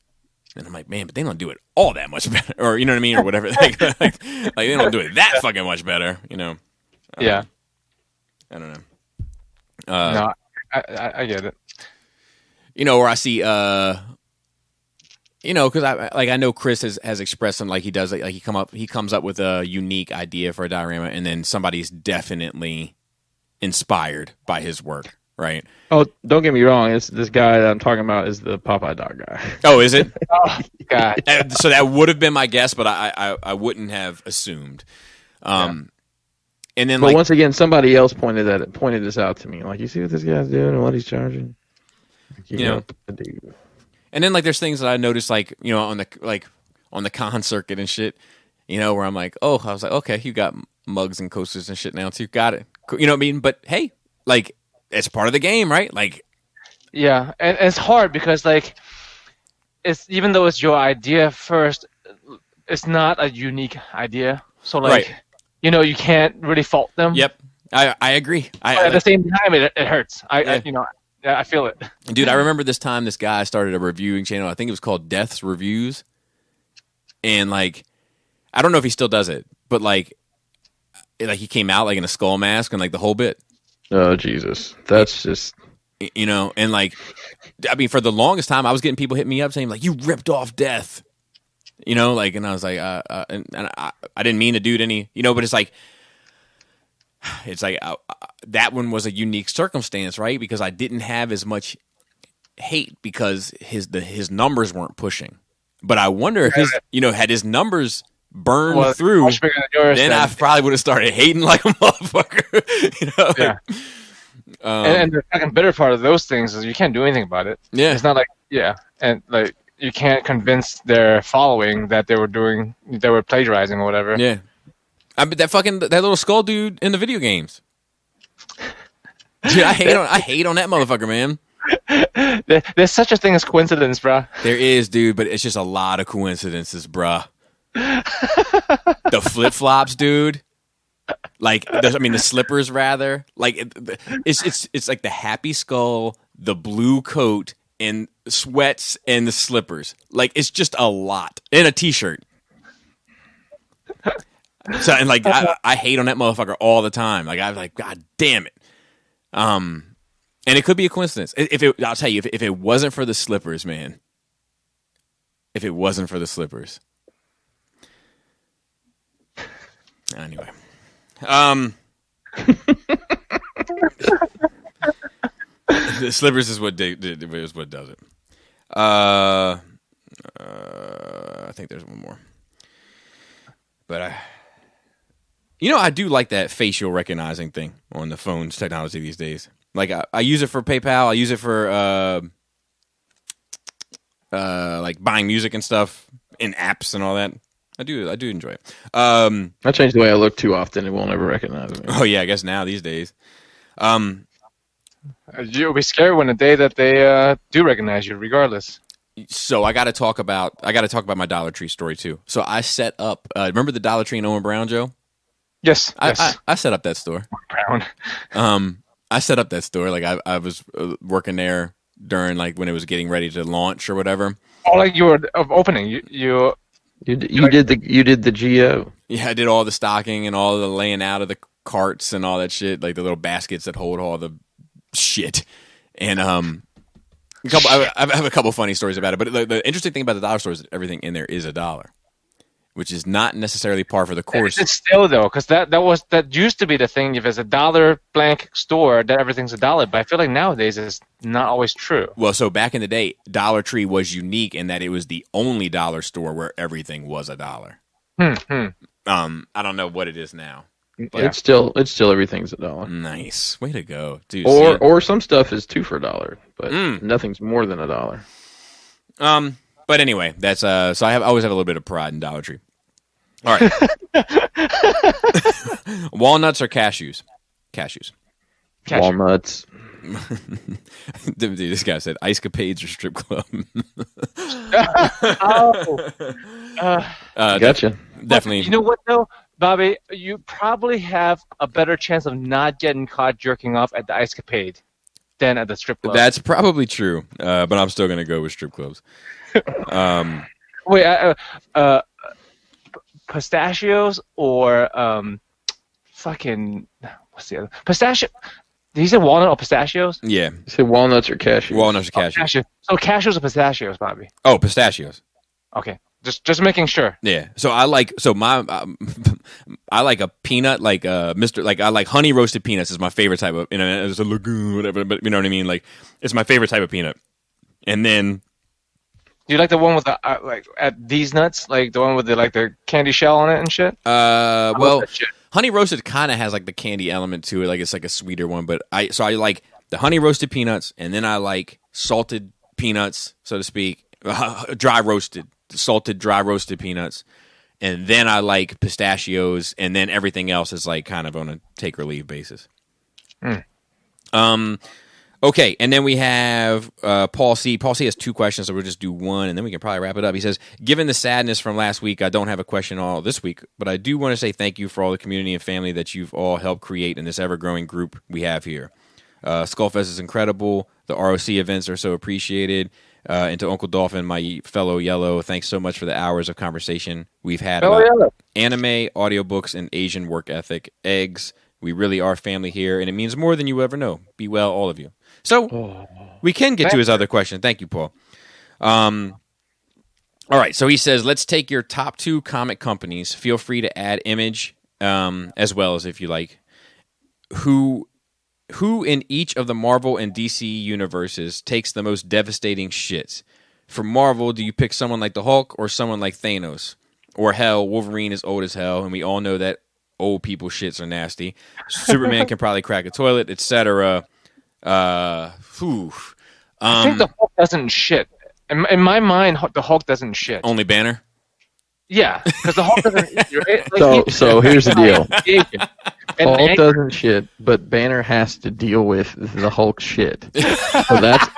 And I'm like, man, but they don't do it all that much better, or you know what I mean, or whatever. like they don't do it that fucking much better, you know. Yeah. I don't know. No, I get it. You know, or I see, you know, because I know Chris has expressed some like he does like he comes up with a unique idea for a diorama, and then somebody's definitely inspired by his work, right? Oh, don't get me wrong. It's this guy that I'm talking about is the Popeye dog guy. Oh, is it? Oh God. So that would have been my guess, but I wouldn't have assumed. And then, But like, once again, somebody else pointed this out to me. Like, you see what this guy's doing and what he's charging? Yeah. And then like there's things that I noticed like, you know, on the con circuit and shit, you know, where I'm like, oh, I was like, okay, you got mugs and coasters and shit now too. Got it. You know what I mean? But hey, like it's part of the game, right? Like, Yeah, and it's hard because like it's even though it's your idea first, it's not a unique idea. So like Right. you know, you can't really fault them. yep, I agree. But at the same time, it hurts. Yeah. You know, I feel it. Dude, I remember this time this guy started a reviewing channel. I think it was called Death's Reviews. And like, I don't know if he still does it, but like he came out like in a skull mask and like the whole bit, Oh, Jesus. That's just... you know, and like, I mean, for the longest time, I was getting people hit me up saying like, you ripped off Death, you know, like, and I was like, and I didn't mean to do it any, you know, but it's like that one was a unique circumstance, right? Because I didn't have as much hate because his numbers weren't pushing. But I wonder if had his numbers burned through, much bigger than yours, then I probably would have started hating like a motherfucker. You know? Yeah. And the fucking bitter part of those things is you can't do anything about it. Yeah. It's not like and like you can't convince their following that they were plagiarizing or whatever. Yeah. I bet that little skull dude in the video games. Dude, I hate on that motherfucker, man. There's such a thing as coincidence, bro. There is, dude, but it's just a lot of coincidences, bruh. The flip flops, dude. Like, the slippers, rather. Like, it's like the happy skull, the blue coat, and sweats and the slippers. Like, it's just a lot, and a t-shirt. So, and like, I hate on that motherfucker all the time. Like, I'm like, God damn it. And it could be a coincidence. I'll tell you, if it wasn't for the slippers, man. If it wasn't for the slippers. Anyway. The slippers is what does it. I think there's one more. But I do like that facial recognizing thing on the phone's technology these days. Like I use it for PayPal. I use it for like buying music and stuff in apps and all that. I do enjoy it. I changed the way I look too often. It won't ever recognize me. Oh yeah, I guess now these days. You'll be scared when the day that they do recognize you, regardless. So I got to talk about my Dollar Tree story too. So I set up. Remember the Dollar Tree in Owen Brown, Joe? Yes. I set up that store. Brown. I set up that store. Like I was working there during like when it was getting ready to launch or whatever. Oh, like you were opening. You did the GO. Yeah, I did all the stocking and all the laying out of the carts and all that shit, like the little baskets that hold all the shit. And I have a couple funny stories about it. But the interesting thing about the dollar store is that everything in there is $1, which is not necessarily par for the course. It's still though, because that used to be the thing. If it's $1 blank store, that everything's $1. But I feel like nowadays it's not always true. Well, so back in the day, Dollar Tree was unique in that it was the only dollar store where everything was $1. I don't know what it is now. But it's still everything's $1. Nice, way to go, dude. Or some stuff is 2 for $1, but nothing's more than $1. But anyway, that's so I always have a little bit of pride in Dollar Tree. All right, walnuts or cashews? Cashews. Walnuts. Dude, this guy said ice capades or strip club. Gotcha. Definitely. You know what though, Bobby? You probably have a better chance of not getting caught jerking off at the ice capade than at the strip club. That's probably true, but I'm still gonna go with strip clubs. Wait, pistachios or fucking what's the other pistachio? Did he say walnut or pistachios? Yeah. You say walnuts or cashews? Walnuts or cashews. Cashew. So cashews or pistachios, Bobby? Oh, pistachios. Okay, just making sure. Yeah. So I like I like a peanut like Mr. Like I like honey roasted peanuts is my favorite type of, it's a lagoon whatever, but you know what I mean, like it's my favorite type of peanut. And then Do you like the one with the like at these nuts, like the one with the candy shell on it and shit? Well, honey roasted kind of has like the candy element to it, like it's like a sweeter one. But I like the honey roasted peanuts, and then I like salted peanuts, so to speak, salted dry roasted peanuts, and then I like pistachios, and then everything else is like kind of on a take or leave basis. Okay, and then we have Paul C. Paul C has 2 questions, so we'll just do one, and then we can probably wrap it up. He says, given the sadness from last week, I don't have a question all this week, but I do want to say thank you for all the community and family that you've all helped create in this ever-growing group we have here. Skullfest is incredible. The ROC events are so appreciated. And to Uncle Dolphin, my fellow Yellow, thanks so much for the hours of conversation we've had about anime, audiobooks, and Asian work ethic, eggs. We really are family here, and it means more than you ever know. Be well, all of you. So we can get to his other question. Thank you, Paul. All right. So he says, let's take your top 2 comic companies. Feel free to add Image as well as if you like. Who in each of the Marvel and DC universes takes the most devastating shits? For Marvel, do you pick someone like the Hulk or someone like Thanos? Or hell, Wolverine is old as hell, and we all know that old people shits are nasty. Superman can probably crack a toilet, etc. I think the Hulk doesn't shit. In my mind, the Hulk doesn't shit. Only Banner? Yeah, because the Hulk doesn't. So here's the deal. And Hulk doesn't shit, but Banner has to deal with the Hulk shit. So that's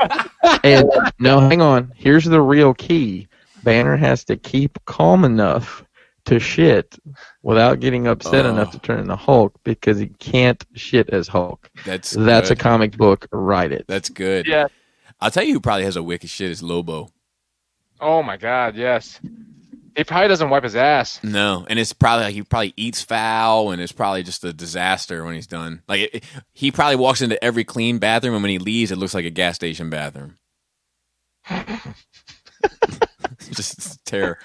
and no, hang on. Here's the real key. Banner has to keep calm enough to shit without getting upset enough to turn into Hulk because he can't shit as Hulk. That's a comic book. Write it. That's good. Yeah. I'll tell you who probably has a wicked shit is Lobo. Oh my God, yes. He probably doesn't wipe his ass. No, and it's probably like he probably eats foul, and it's probably just a disaster when he's done. Like he probably walks into every clean bathroom, and when he leaves, it looks like a gas station bathroom. Just terror,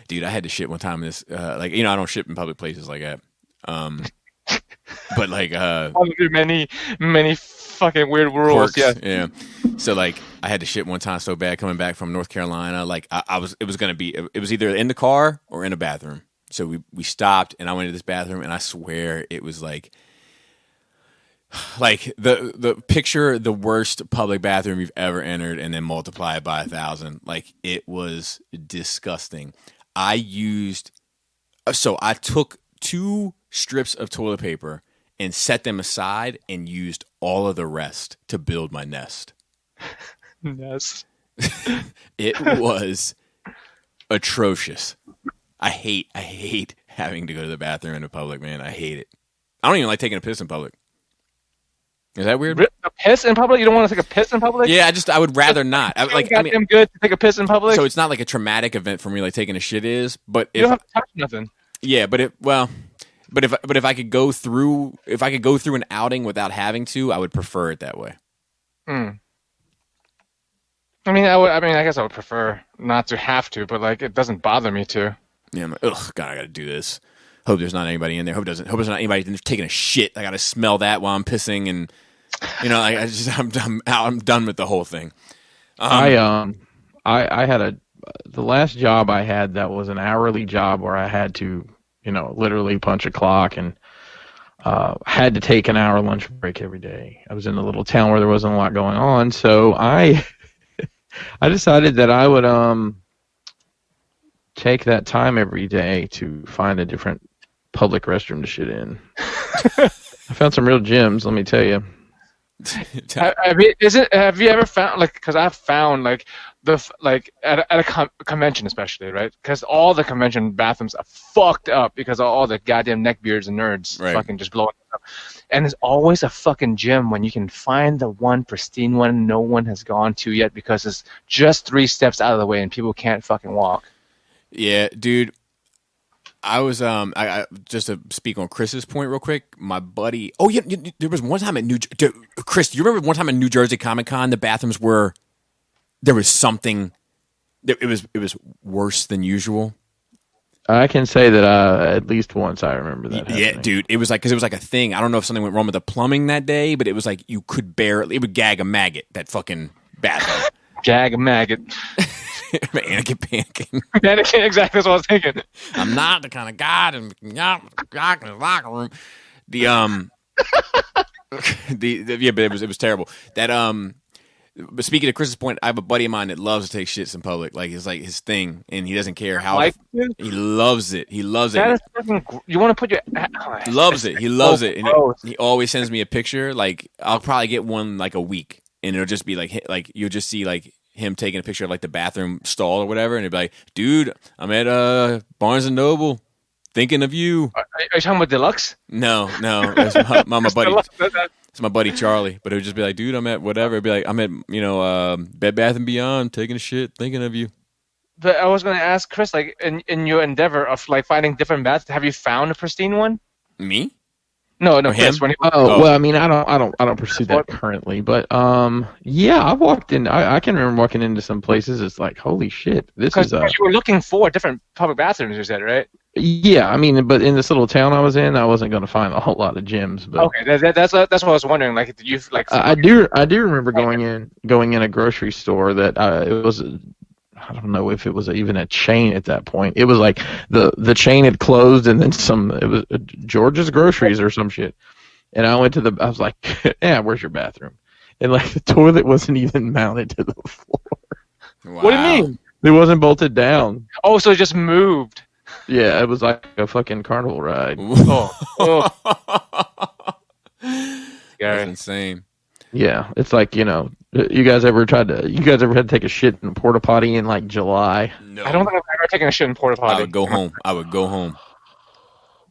dude. I had to shit one time in this. I don't shit in public places like that. But like, many fucking weird rules. Quirks, yeah. So like, I had to shit one time so bad coming back from North Carolina. Like, it was either in the car or in a bathroom. So we stopped, and I went to this bathroom, and I swear it was like the picture the worst public bathroom you've ever entered, and then multiply it by 1,000. Like, it was disgusting. I took 2 strips of toilet paper and set them aside and used all of the rest to build my nest. Nest. It was atrocious. I hate having to go to the bathroom in a public, man. I hate it. I don't even like taking a piss in public. Is that weird? A piss in public? You don't want to take a piss in public? Yeah, I would rather not. Goddamn good to take a piss in public. So it's not like a traumatic event for me, like taking a shit is. But you don't have to touch nothing. Yeah, but if I could go through an outing without having to, I would prefer it that way. Mm. I guess I would prefer not to have to, but like it doesn't bother me to. Yeah, I'm like, ugh, God, I got to do this. Hope there's not anybody in there. Hope there's not anybody taking a shit. I got to smell that while I'm pissing, and I'm done with the whole thing. I had the last job I had that was an hourly job where I had to, literally punch a clock and had to take an hour lunch break every day. I was in a little town where there wasn't a lot going on, so I decided that I would take that time every day to find a different public restroom to shit in. I found some real gems, let me tell you. Have you ever found, like, because I've found like at a convention especially, right? Because all the convention bathrooms are fucked up because of all the goddamn neckbeards and nerds fucking just blowing up. And there's always a fucking gym when you can find the one pristine one no one has gone to yet because it's just 3 steps out of the way and people can't fucking walk. Yeah, dude. I was I just to speak on Chris's point real quick. My buddy, there was one time at Chris. Do you remember one time at New Jersey Comic Con? The bathrooms were there was something. It was worse than usual. I can say that at least once I remember that. Yeah, happening. dude. It was like because it was like a thing. I don't know if something went wrong with the plumbing that day, but it was like you could barely. It would gag a maggot. That fucking bathroom. Gag a maggot. Anakin panicking. Anakin, exactly that's what I was thinking. I'm not the kind of guy in the locker room. But it was terrible. But speaking of Chris's point, I have a buddy of mine that loves to take shits in public. Like it's like his thing, and he doesn't care how. He loves it. He loves it. You want to put your loves it. He loves it, and he always sends me a picture. Like I'll probably get one like a week, and it'll just be like you'll just see like him taking a picture of like the bathroom stall or whatever, and he'd be like, "Dude, I'm at Barnes and Noble, thinking of you." Are you talking about Deluxe? No, it's my buddy. It's my buddy Charlie. But it would just be like, "Dude, I'm at whatever." It'd be like, "I'm at Bed Bath and Beyond, taking a shit, thinking of you." But I was going to ask Chris, like in your endeavor of like finding different baths, have you found a pristine one? Me? No, Chris. Well, I mean, I don't pursue that currently, but yeah, I walked in. I can remember walking into some places. It's like, holy shit, this is. Because you were looking for different public bathrooms, you said, right? Yeah, I mean, but in this little town I was in, I wasn't going to find a whole lot of gyms. But okay, that's what I was wondering. Like, did you like? I do remember going in a grocery store that it was. I don't know if it was even a chain at that point. It was like the chain had closed, and then it was George's Groceries or some shit. And I went I was like, "Yeah, where's your bathroom?" And like the toilet wasn't even mounted to the floor. Wow. What do you mean? It wasn't bolted down. Oh, so it just moved. Yeah, it was like a fucking carnival ride. Oh. That's insane. Yeah, it's like, you guys ever had to take a shit in a porta potty in like July? No. I don't think I've ever taken a shit in porta potty. I would go home.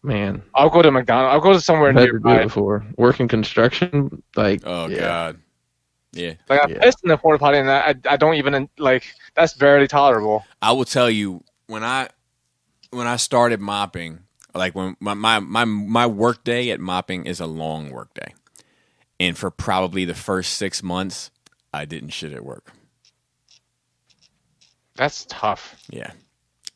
Man, I'll go to McDonald's. I'll go to somewhere I've had to do nearby. it before. Working construction, like. Oh yeah. God. Yeah. Like I pissed in the porta potty, and I don't even like. That's barely tolerable. I will tell you when I started mopping, like when my work day at mopping is a long work day. And for probably the first 6 months, I didn't shit at work. That's tough. Yeah.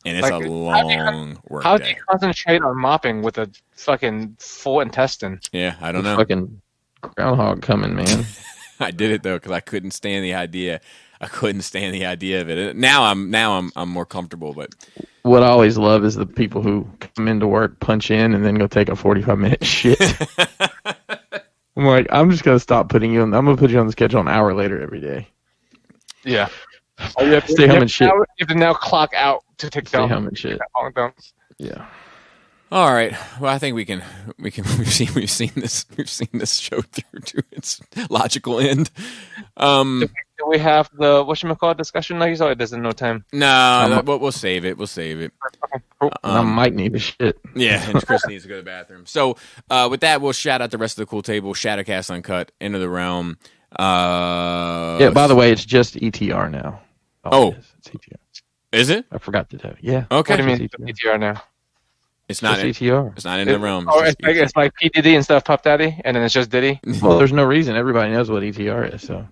And it's Like, a long work How day. do you concentrate on mopping with a fucking full intestine? Yeah, I don't know. Fucking groundhog coming, man. I did it though because I couldn't stand the idea. Of it. Now I'm more comfortable, but What I always love is the people who come into work, punch in, and then go take a 45-minute shit. I'm like, I'm just gonna stop putting you on. I'm gonna put you on the schedule an hour later every day. Yeah. Stay home and shit. You have to now clock out to take Stay dump. home and shit. Yeah. all right. Well, I think we've seen this show through to its logical end. Do we have the whatchamacallit discussion like you saw? It doesn't no time. No, we'll save it. Okay, cool. I might need a shit. Yeah, and Chris needs to go to the bathroom. So with that, we'll shout out the rest of the cool table. Shattercast Uncut, Into the Realm. Yeah. By the way, it's just ETR now. Oh. It is. It's ETR. Is it? I forgot to tell you. Yeah. Okay. What do you mean Just ETR now? It's not. Just ETR. It's not in the realm. Oh, just it's like P Diddy and stuff, Puff Daddy, and then it's just Diddy. Well, there's no reason. Everybody knows what ETR is. So.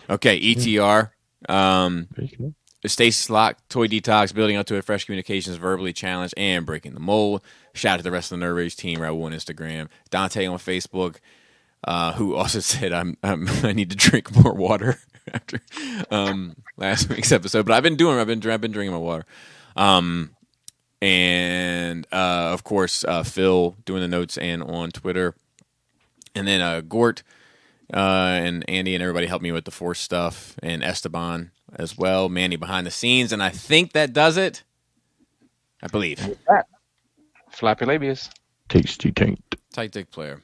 Okay, ETR. Very cool. Stasis Lock, Toy Detox, building up to it, Fresh Communications, Verbally Challenged, and Breaking the Mold. Shout out to the rest of the Nerd Rage team, Raul on Instagram, Dante on Facebook, who also said I need to drink more water after last week's episode. But I've been drinking my water. And of course, Phil doing the notes and on Twitter. And then Gort and Andy and everybody helped me with the Force stuff, and Esteban as well. Manny behind the scenes, and I think that does it. I believe. Flappy labias. Tasty taint. Tight dick player.